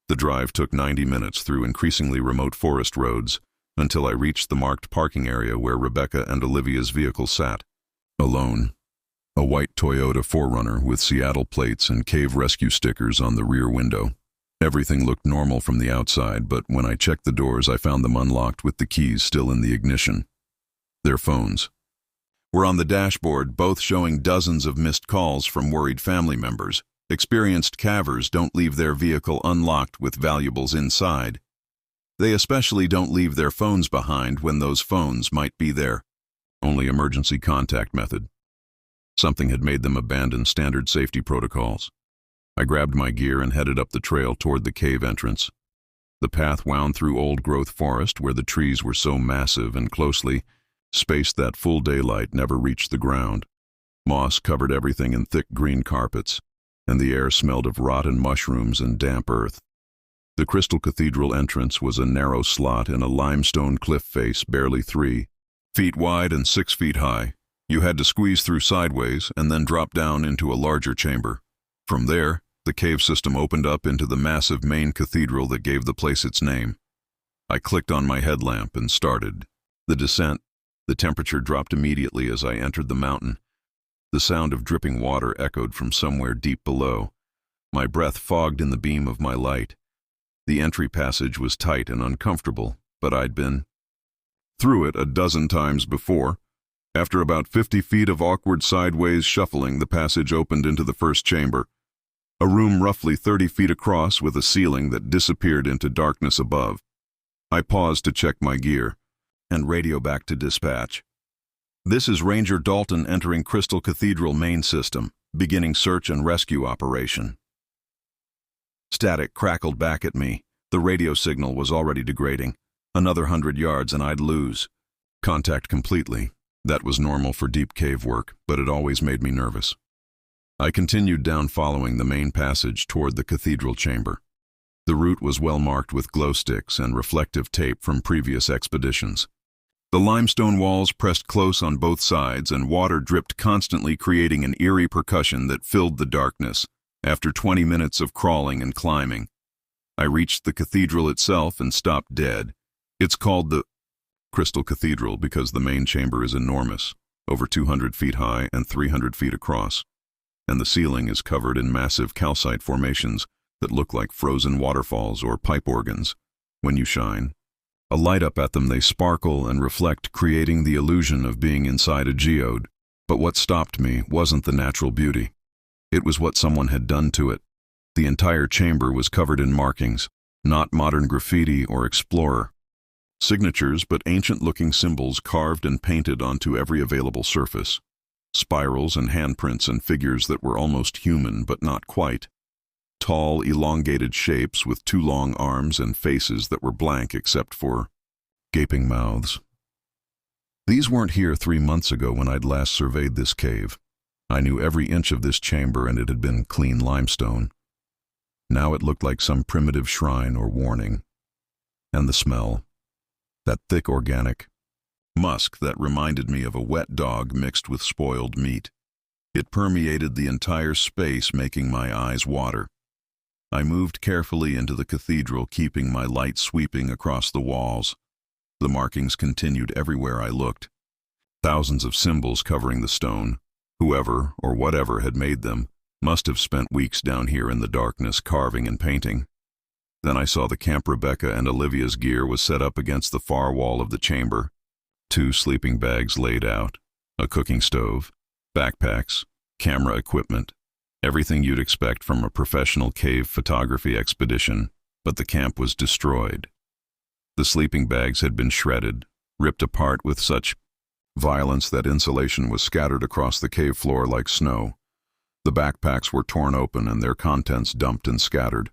The drive took 90 minutes through increasingly remote forest roads until I reached the marked parking area where Rebecca and Olivia's vehicle sat. Alone. A white Toyota 4Runner with Seattle plates and cave rescue stickers on the rear window. Everything looked normal from the outside, but when I checked the doors I found them unlocked with the keys still in the ignition. Their phones were on the dashboard, both showing dozens of missed calls from worried family members. Experienced cavers don't leave their vehicle unlocked with valuables inside. They especially don't leave their phones behind when those phones might be their only emergency contact method. Something had made them abandon standard safety protocols. I grabbed my gear and headed up the trail toward the cave entrance. The path wound through old-growth forest where the trees were so massive and closely spaced that full daylight never reached the ground. Moss covered everything in thick green carpets, and the air smelled of rotten mushrooms and damp earth. The Crystal Cathedral entrance was a narrow slot in a limestone cliff face barely 3 feet wide and 6 feet high. You had to squeeze through sideways and then drop down into a larger chamber. From there, the cave system opened up into the massive main cathedral that gave the place its name. I clicked on my headlamp and started the descent. The temperature dropped immediately as I entered the mountain. The sound of dripping water echoed from somewhere deep below. My breath fogged in the beam of my light. The entry passage was tight and uncomfortable, but I'd been through it a dozen times before. After about 50 feet of awkward sideways shuffling, the passage opened into the first chamber. A room roughly 30 feet across with a ceiling that disappeared into darkness above. I paused to check my gear and radio back to dispatch. This is Ranger Dalton entering Crystal Cathedral main system, beginning search and rescue operation. Static crackled back at me. The radio signal was already degrading. Another 100 yards and I'd lose contact completely. That was normal for deep cave work, but it always made me nervous. I continued down following the main passage toward the cathedral chamber. The route was well marked with glow sticks and reflective tape from previous expeditions. The limestone walls pressed close on both sides and water dripped constantly, creating an eerie percussion that filled the darkness. After 20 minutes of crawling and climbing, I reached the cathedral itself and stopped dead. It's called the Crystal Cathedral because the main chamber is enormous, over 200 feet high and 300 feet across, and the ceiling is covered in massive calcite formations that look like frozen waterfalls or pipe organs. When you shine a light up at them, they sparkle and reflect, creating the illusion of being inside a geode. But what stopped me wasn't the natural beauty. It was what someone had done to it. The entire chamber was covered in markings, not modern graffiti or explorer. Signatures, but ancient-looking symbols carved and painted onto every available surface. Spirals and handprints and figures that were almost human, but not quite. Tall, elongated shapes with two long arms and faces that were blank except for gaping mouths. These weren't here 3 months ago when I'd last surveyed this cave. I knew every inch of this chamber and it had been clean limestone. Now it looked like some primitive shrine or warning. And the smell. That thick organic musk that reminded me of a wet dog mixed with spoiled meat. It permeated the entire space, making my eyes water. I moved carefully into the cathedral, keeping my light sweeping across the walls. The markings continued everywhere I looked. Thousands of symbols covering the stone. Whoever or whatever had made them must have spent weeks down here in the darkness carving and painting. Then I saw the Camp Rebecca and Olivia's gear was set up against the far wall of the chamber. 2 sleeping bags laid out, a cooking stove, backpacks, camera equipment, everything you'd expect from a professional cave photography expedition, but the camp was destroyed. The sleeping bags had been shredded, ripped apart with such violence that insulation was scattered across the cave floor like snow. The backpacks were torn open and their contents dumped and scattered.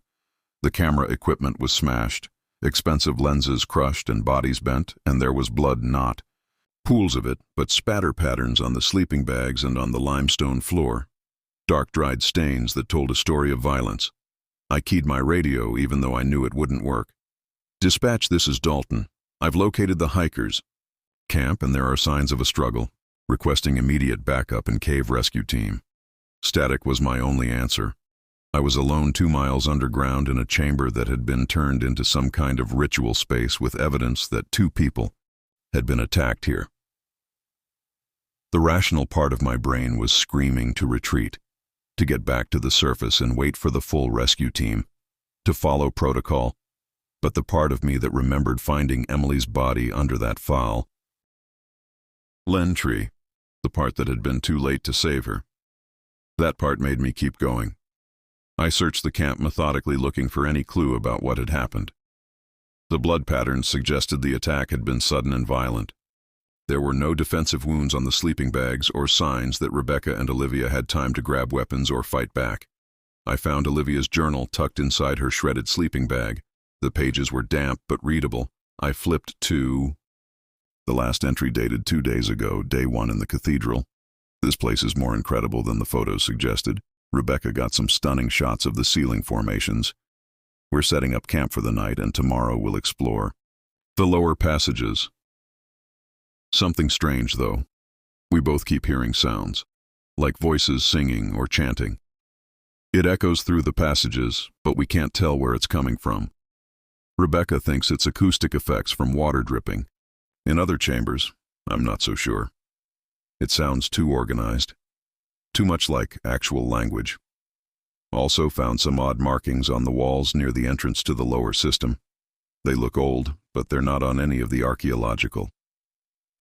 The camera equipment was smashed, expensive lenses crushed and bodies bent, and there was blood, not pools of it, but spatter patterns on the sleeping bags and on the limestone floor. Dark dried stains that told a story of violence. I keyed my radio even though I knew it wouldn't work. "Dispatch, this is Dalton. I've located the hikers camp and there are signs of a struggle. Requesting immediate backup and cave rescue team." Static was my only answer. I was alone 2 miles underground in a chamber that had been turned into some kind of ritual space with evidence that 2 people had been attacked here. The rational part of my brain was screaming to retreat, to get back to the surface and wait for the full rescue team, to follow protocol, but the part of me that remembered finding Emily's body under that foul len tree, the part that had been too late to save her. That part made me keep going. I searched the camp methodically, looking for any clue about what had happened. The blood patterns suggested the attack had been sudden and violent. There were no defensive wounds on the sleeping bags or signs that Rebecca and Olivia had time to grab weapons or fight back. I found Olivia's journal tucked inside her shredded sleeping bag. The pages were damp but readable. I flipped to the last entry, dated 2 days ago, day 1 in the cathedral. This place is more incredible than the photos suggested. Rebecca got some stunning shots of the ceiling formations. We're setting up camp for the night, and tomorrow we'll explore the lower passages. Something strange, though. We both keep hearing sounds, like voices singing or chanting. It echoes through the passages, but we can't tell where it's coming from. Rebecca thinks it's acoustic effects from water dripping. In other chambers, I'm not so sure. It sounds too organized, too much like actual language. Also found some odd markings on the walls near the entrance to the lower system. They look old, but they're not on any of the archaeological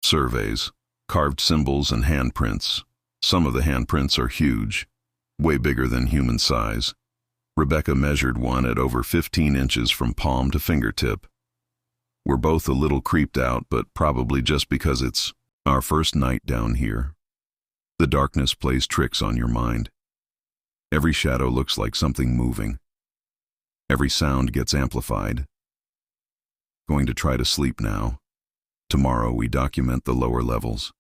surveys. Carved symbols and handprints. Some of the handprints are huge, way bigger than human size. Rebecca measured one at over 15 inches from palm to fingertip. We're both a little creeped out, but probably just because it's our first night down here. The darkness plays tricks on your mind. Every shadow looks like something moving. Every sound gets amplified. Going to try to sleep now. Tomorrow we document the lower levels.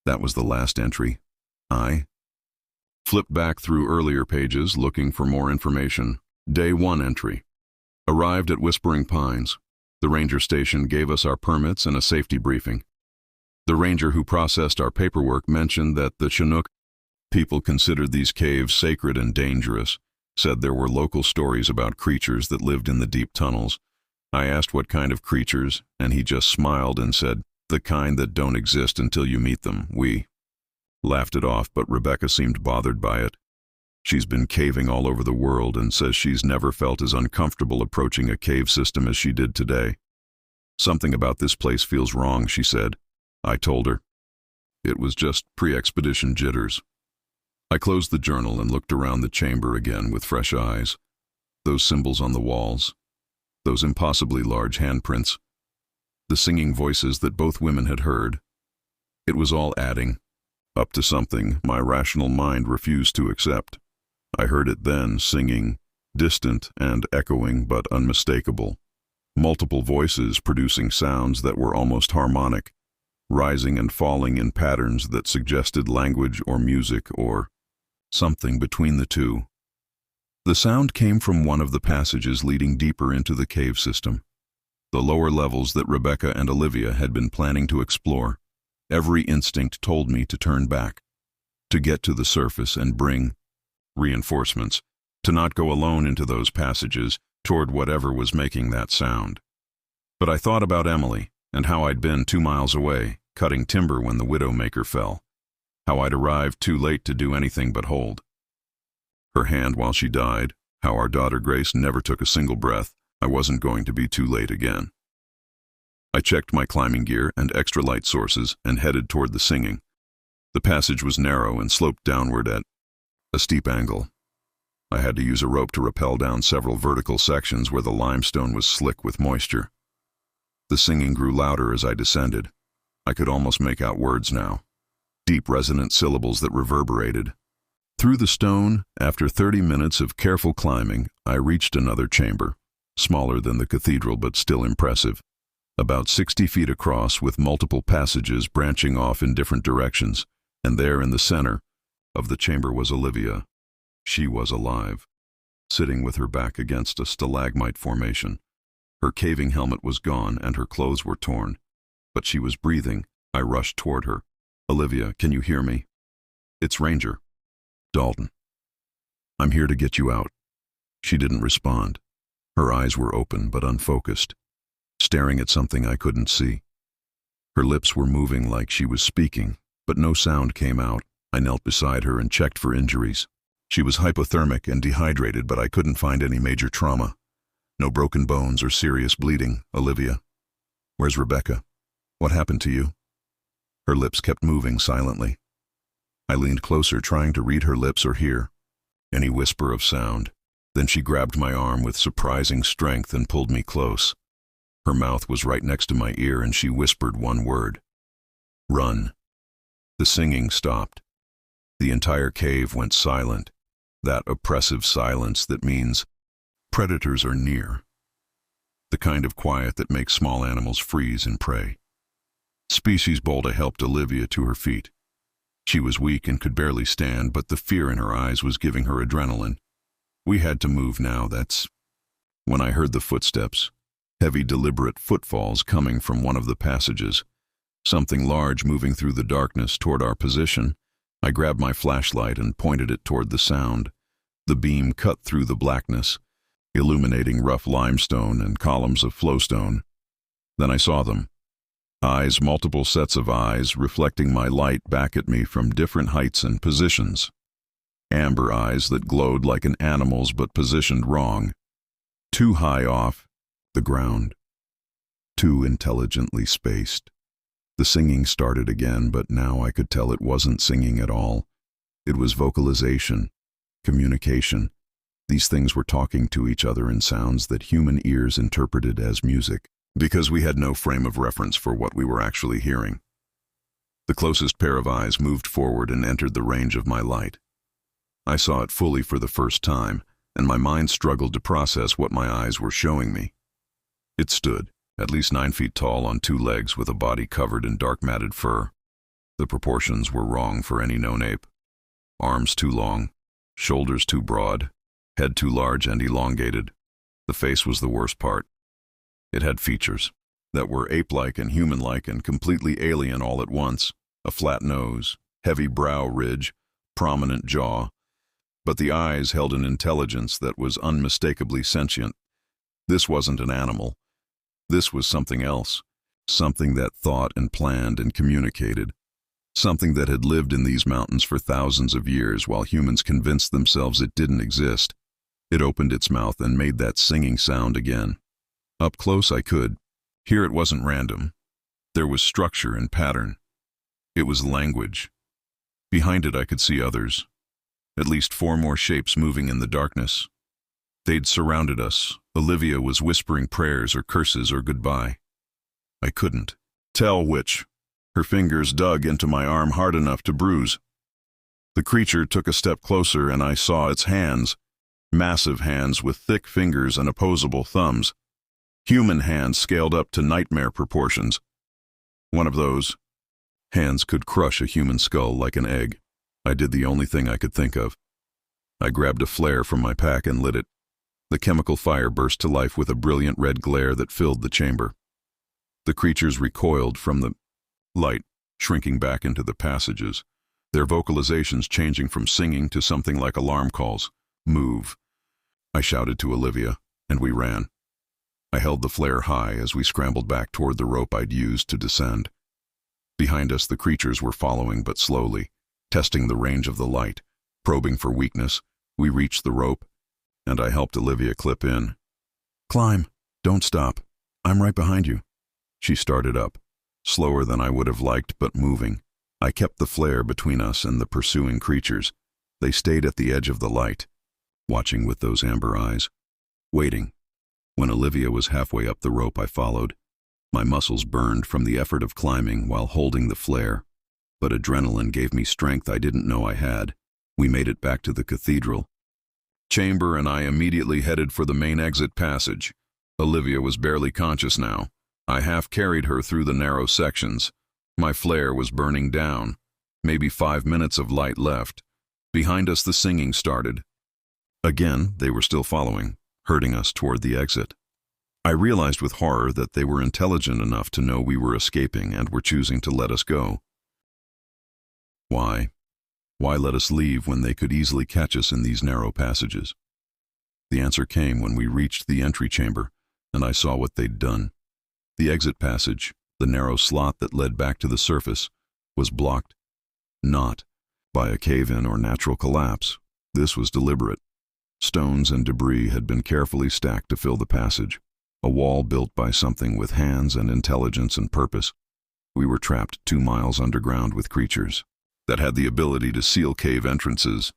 That was the last entry. I flipped back through earlier pages looking for more information. Day 1 entry. Arrived at Whispering Pines. The ranger station gave us our permits and a safety briefing. The ranger who processed our paperwork mentioned that the Chinook people considered these caves sacred and dangerous, said there were local stories about creatures that lived in the deep tunnels, I asked what kind of creatures, and he just smiled and said, "The kind that don't exist until you meet them." We laughed it off, but Rebecca seemed bothered by it. She's been caving all over the world and says she's never felt as uncomfortable approaching a cave system as she did today. "Something about this place feels wrong," she said. I told her. It was just pre-expedition jitters. I closed the journal and looked around the chamber again with fresh eyes. Those symbols on the walls, those impossibly large handprints, the singing voices that both women had heard. It was all adding up to something my rational mind refused to accept. I heard it then, singing, distant and echoing but unmistakable. Multiple voices producing sounds that were almost harmonic, rising and falling in patterns that suggested language or music or something between the two. The sound came from one of the passages leading deeper into the cave system, the lower levels that Rebecca and Olivia had been planning to explore. Every instinct told me to turn back, to get to the surface and bring reinforcements, to not go alone into those passages toward whatever was making that sound. But I thought about Emily and how I'd been 2 miles away, cutting timber when the Widowmaker fell, how I'd arrived too late to do anything but hold her hand while she died, how our daughter Grace never took a single breath. I wasn't going to be too late again. I checked my climbing gear and extra light sources and headed toward the singing. The passage was narrow and sloped downward at a steep angle. I had to use a rope to rappel down several vertical sections where the limestone was slick with moisture. The singing grew louder as I descended. I could almost make out words now, deep resonant syllables that reverberated. Through the stone, after 30 minutes of careful climbing, I reached another chamber, smaller than the cathedral but still impressive, about 60 feet across with multiple passages branching off in different directions, and there in the center of the chamber was Olivia. She was alive, sitting with her back against a stalagmite formation. Her caving helmet was gone and her clothes were torn, but she was breathing. I rushed toward her. "Olivia, can you hear me?" "It's Ranger. Dalton. I'm here to get you out." She didn't respond. Her eyes were open but unfocused, staring at something I couldn't see. Her lips were moving like she was speaking, but no sound came out. I knelt beside her and checked for injuries. She was hypothermic and dehydrated, but I couldn't find any major trauma. No broken bones or serious bleeding. "Olivia, where's Rebecca? What happened to you?" Her lips kept moving silently. I leaned closer, trying to read her lips or hear any whisper of sound. Then she grabbed my arm with surprising strength and pulled me close. Her mouth was right next to my ear and she whispered one word: "Run." The singing stopped. The entire cave went silent, that oppressive silence that means predators are near, the kind of quiet that makes small animals freeze and pray. Species Bolda helped Olivia to her feet. She was weak and could barely stand, but the fear in her eyes was giving her adrenaline. We had to move now. That's when I heard the footsteps, heavy, deliberate footfalls coming from one of the passages, something large moving through the darkness toward our position. I grabbed my flashlight and pointed it toward the sound. The beam cut through the blackness, illuminating rough limestone and columns of flowstone. Then I saw them. Eyes, multiple sets of eyes, reflecting my light back at me from different heights and positions. Amber eyes that glowed like an animal's but positioned wrong. Too high off the ground. Too intelligently spaced. The singing started again, but now I could tell it wasn't singing at all. It was vocalization, communication. These things were talking to each other in sounds that human ears interpreted as music, because we had no frame of reference for what we were actually hearing. The closest pair of eyes moved forward and entered the range of my light. I saw it fully for the first time, and my mind struggled to process what my eyes were showing me. It stood, at least 9 feet tall on 2 legs with a body covered in dark matted fur. The proportions were wrong for any known ape. Arms too long, shoulders too broad, head too large and elongated. The face was the worst part. It had features that were ape-like and human-like and completely alien all at once. A flat nose, heavy brow ridge, prominent jaw. But the eyes held an intelligence that was unmistakably sentient. This wasn't an animal. This was something else, something that thought and planned and communicated, something that had lived in these mountains for thousands of years while humans convinced themselves it didn't exist. It opened its mouth and made that singing sound again. Up close I could. Here it wasn't random. There was structure and pattern. It was language. Behind it I could see others. At least 4 more shapes moving in the darkness. They'd surrounded us. Olivia was whispering prayers or curses or goodbye. I couldn't tell which. Her fingers dug into my arm hard enough to bruise. The creature took a step closer and I saw its hands. Massive hands with thick fingers and opposable thumbs. Human hands scaled up to nightmare proportions. One of those hands could crush a human skull like an egg. I did the only thing I could think of. I grabbed a flare from my pack and lit it. The chemical fire burst to life with a brilliant red glare that filled the chamber. The creatures recoiled from the light, shrinking back into the passages, their vocalizations changing from singing to something like alarm calls. Move. I shouted to Olivia, and we ran. I held the flare high as we scrambled back toward the rope I'd used to descend. Behind us the creatures were following but slowly, testing the range of the light, probing for weakness. We reached the rope, and I helped Olivia clip in. Climb. Don't stop. I'm right behind you. She started up, slower than I would have liked, but moving. I kept the flare between us and the pursuing creatures. They stayed at the edge of the light, watching with those amber eyes, waiting. When Olivia was halfway up the rope, I followed. My muscles burned from the effort of climbing while holding the flare, but adrenaline gave me strength I didn't know I had. We made it back to the cathedral chamber, and I immediately headed for the main exit passage. Olivia was barely conscious now. I half carried her through the narrow sections. My flare was burning down. Maybe 5 minutes of light left. Behind us the singing started. Again, they were still following, herding us toward the exit. I realized with horror that they were intelligent enough to know we were escaping and were choosing to let us go. Why? Why let us leave when they could easily catch us in these narrow passages? The answer came when we reached the entry chamber, and I saw what they'd done. The exit passage, the narrow slot that led back to the surface, was blocked, not by a cave-in or natural collapse. This was deliberate. Stones and debris had been carefully stacked to fill the passage, a wall built by something with hands and intelligence and purpose. We were trapped 2 miles underground with creatures that had the ability to seal cave entrances.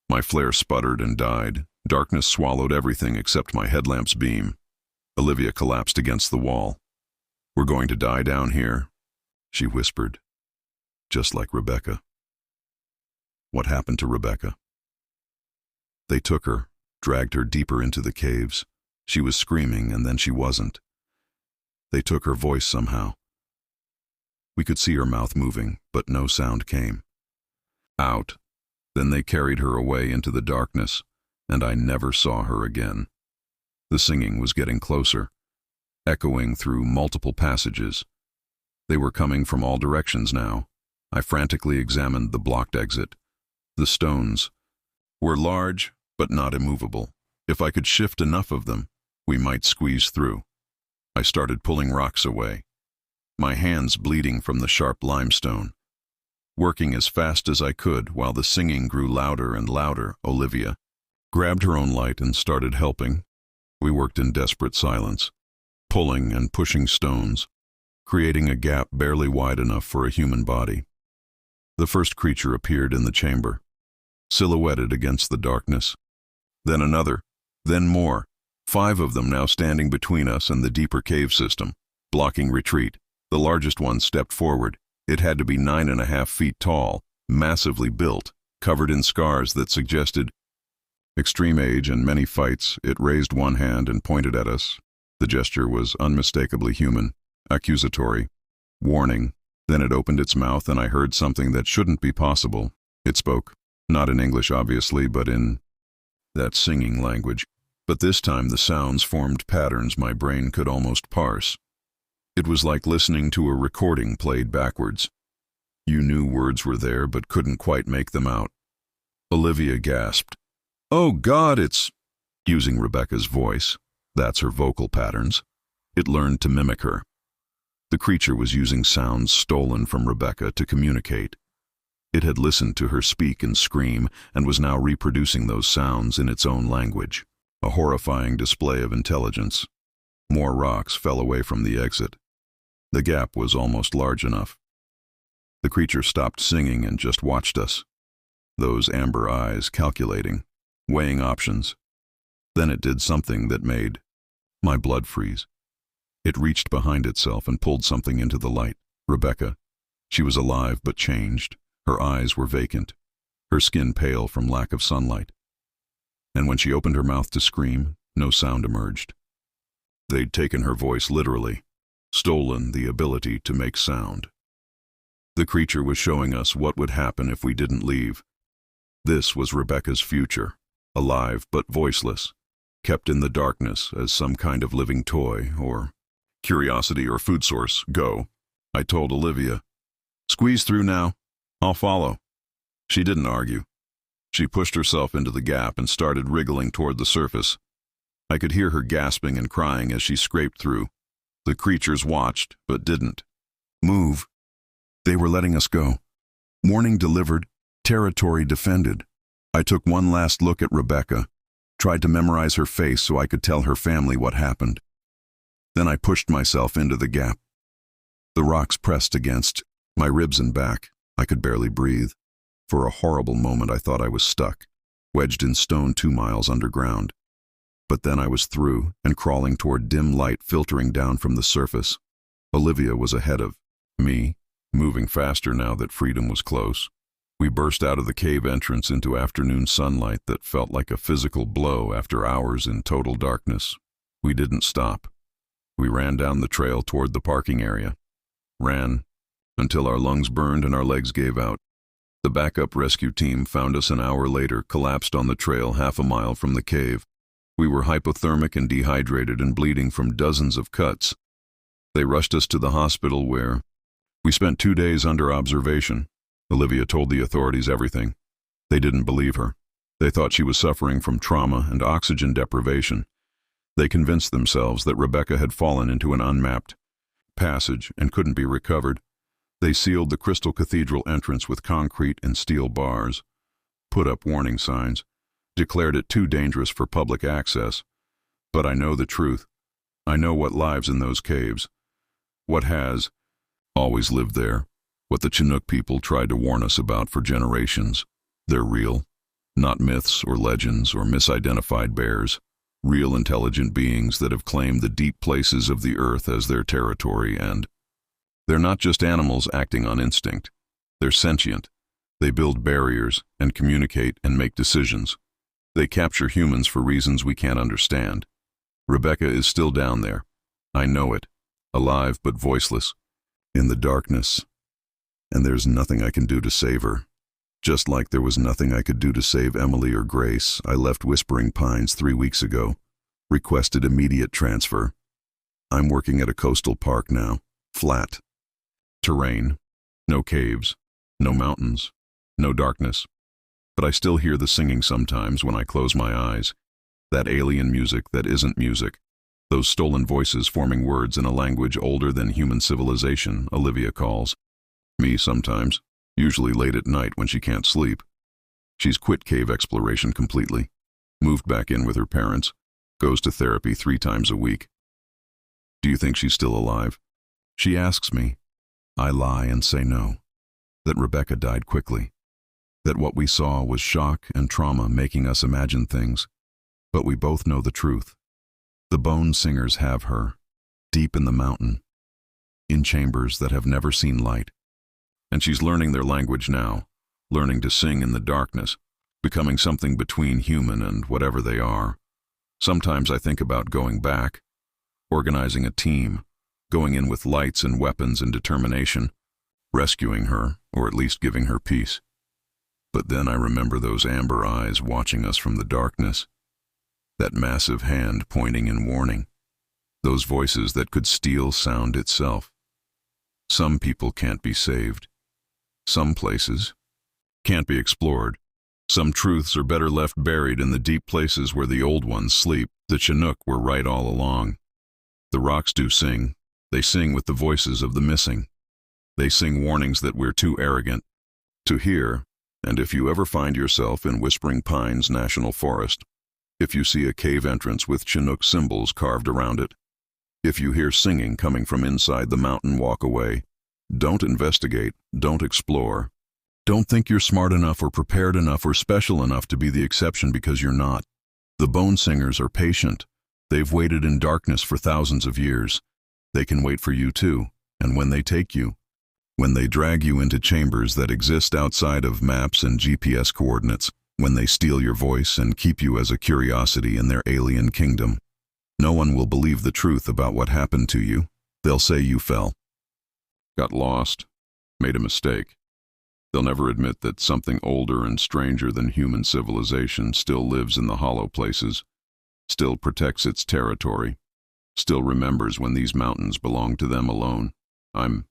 My flare sputtered and died. Darkness swallowed everything except my headlamp's beam. Olivia collapsed against the wall. We're going to die down here, she whispered, just like Rebecca. What happened to Rebecca? They took her, dragged her deeper into the caves. She was screaming, and then she wasn't. They took her voice somehow. We could see her mouth moving, but no sound came. Out. Then they carried her away into the darkness, and I never saw her again. The singing was getting closer, echoing through multiple passages. They were coming from all directions now. I frantically examined the blocked exit. The stones were large, but not immovable. If I could shift enough of them, we might squeeze through. I started pulling rocks away, my hands bleeding from the sharp limestone. Working as fast as I could while the singing grew louder and louder, Olivia grabbed her own light and started helping. We worked in desperate silence, pulling and pushing stones, creating a gap barely wide enough for a human body. The first creature appeared in the chamber, silhouetted against the darkness. Then another, then more, 5 of them now standing between us and the deeper cave system, blocking retreat. The largest one stepped forward. It had to be 9.5 feet tall, massively built, covered in scars that suggested extreme age and many fights. It raised one hand and pointed at us. The gesture was unmistakably human, accusatory, warning. Then it opened its mouth and I heard something that shouldn't be possible. It spoke, not in English obviously, but in that singing language. But this time the sounds formed patterns my brain could almost parse. It was like listening to a recording played backwards. You knew words were there but couldn't quite make them out. Olivia gasped. "Oh God, it's..." Using Rebecca's voice. That's her vocal patterns. It learned to mimic her. The creature was using sounds stolen from Rebecca to communicate. It had listened to her speak and scream and was now reproducing those sounds in its own language. A horrifying display of intelligence. More rocks fell away from the exit. The gap was almost large enough. The creature stopped singing and just watched us. Those amber eyes calculating, weighing options. Then it did something that made my blood freeze. It reached behind itself and pulled something into the light. Rebecca. She was alive but changed. Her eyes were vacant, her skin pale from lack of sunlight. And when she opened her mouth to scream, no sound emerged. They'd taken her voice literally, stolen the ability to make sound. The creature was showing us what would happen if we didn't leave. This was Rebecca's future, alive but voiceless, kept in the darkness as some kind of living toy or curiosity or food source. Go, I told Olivia. Squeeze through now. I'll follow. She didn't argue. She pushed herself into the gap and started wriggling toward the surface. I could hear her gasping and crying as she scraped through. The creatures watched, but didn't move. They were letting us go. Warning delivered, territory defended. I took one last look at Rebecca, tried to memorize her face so I could tell her family what happened. Then I pushed myself into the gap. The rocks pressed against my ribs and back. I could barely breathe. For a horrible moment I thought I was stuck, wedged in stone 2 miles underground. But then I was through and crawling toward dim light filtering down from the surface. Olivia was ahead of me, moving faster now that freedom was close. We burst out of the cave entrance into afternoon sunlight that felt like a physical blow after hours in total darkness. We didn't stop. We ran down the trail toward the parking area. Ran until our lungs burned and our legs gave out. The backup rescue team found us an hour later, collapsed on the trail 1/2 mile from the cave. We were hypothermic and dehydrated and bleeding from dozens of cuts. They rushed us to the hospital where we spent 2 days under observation. Olivia told the authorities everything. They didn't believe her. They thought she was suffering from trauma and oxygen deprivation. They convinced themselves that Rebecca had fallen into an unmapped passage and couldn't be recovered. They sealed the Crystal Cathedral entrance with concrete and steel bars, put up warning signs, declared it too dangerous for public access. But I know the truth. I know what lives in those caves, what has always lived there, what the Chinook people tried to warn us about for generations. They're real, not myths or legends or misidentified bears, real intelligent beings that have claimed the deep places of the earth as their territory, and they're not just animals acting on instinct. They're sentient. They build barriers and communicate and make decisions. They capture humans for reasons we can't understand. Rebecca is still down there. I know it. Alive but voiceless. In the darkness. And there's nothing I can do to save her. Just like there was nothing I could do to save Emily or Grace. I left Whispering Pines 3 weeks ago. Requested immediate transfer. I'm working at a coastal park now. Flat terrain, no caves, no mountains, no darkness. But I still hear the singing sometimes when I close my eyes. That alien music that isn't music. Those stolen voices forming words in a language older than human civilization, Olivia calls me sometimes, usually late at night when she can't sleep. She's quit cave exploration completely, moved back in with her parents, goes to therapy 3 times a week. Do you think she's still alive? She asks me. I lie and say no, that Rebecca died quickly, that what we saw was shock and trauma making us imagine things, but we both know the truth. The bone singers have her, deep in the mountain, in chambers that have never seen light. And she's learning their language now, learning to sing in the darkness, becoming something between human and whatever they are. Sometimes I think about going back, organizing a team, going in with lights and weapons and determination, rescuing her, or at least giving her peace. But then I remember those amber eyes watching us from the darkness, that massive hand pointing in warning, those voices that could steal sound itself. Some people can't be saved. Some places can't be explored. Some truths are better left buried in the deep places where the old ones sleep. The Chinook were right all along. The rocks do sing. They sing with the voices of the missing. They sing warnings that we're too arrogant to hear. And if you ever find yourself in Whispering Pines National Forest, if you see a cave entrance with Chinook symbols carved around it, if you hear singing coming from inside the mountain, walk away. Don't investigate, don't explore. Don't think you're smart enough or prepared enough or special enough to be the exception, because you're not. The bone singers are patient. They've waited in darkness for thousands of years. They can wait for you too, and when they take you, when they drag you into chambers that exist outside of maps and GPS coordinates, when they steal your voice and keep you as a curiosity in their alien kingdom, no one will believe the truth about what happened to you. They'll say you fell, got lost, made a mistake. They'll never admit that something older and stranger than human civilization still lives in the hollow places, still protects its territory, still remembers when these mountains belong to them alone. I'm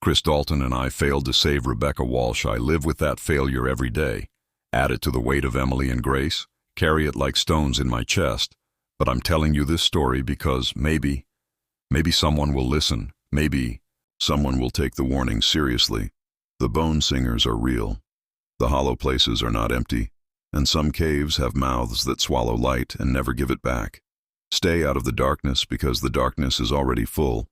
Chris Dalton, and I failed to save Rebecca Walsh. I live with that failure every day. Add it to the weight of Emily and Grace, carry it like stones in my chest. But I'm telling you this story because maybe someone will listen. Maybe someone will take the warning seriously. The bone singers are real. The hollow places are not empty, and some caves have mouths that swallow light and never give it back. Stay out of the darkness, because the darkness is already full.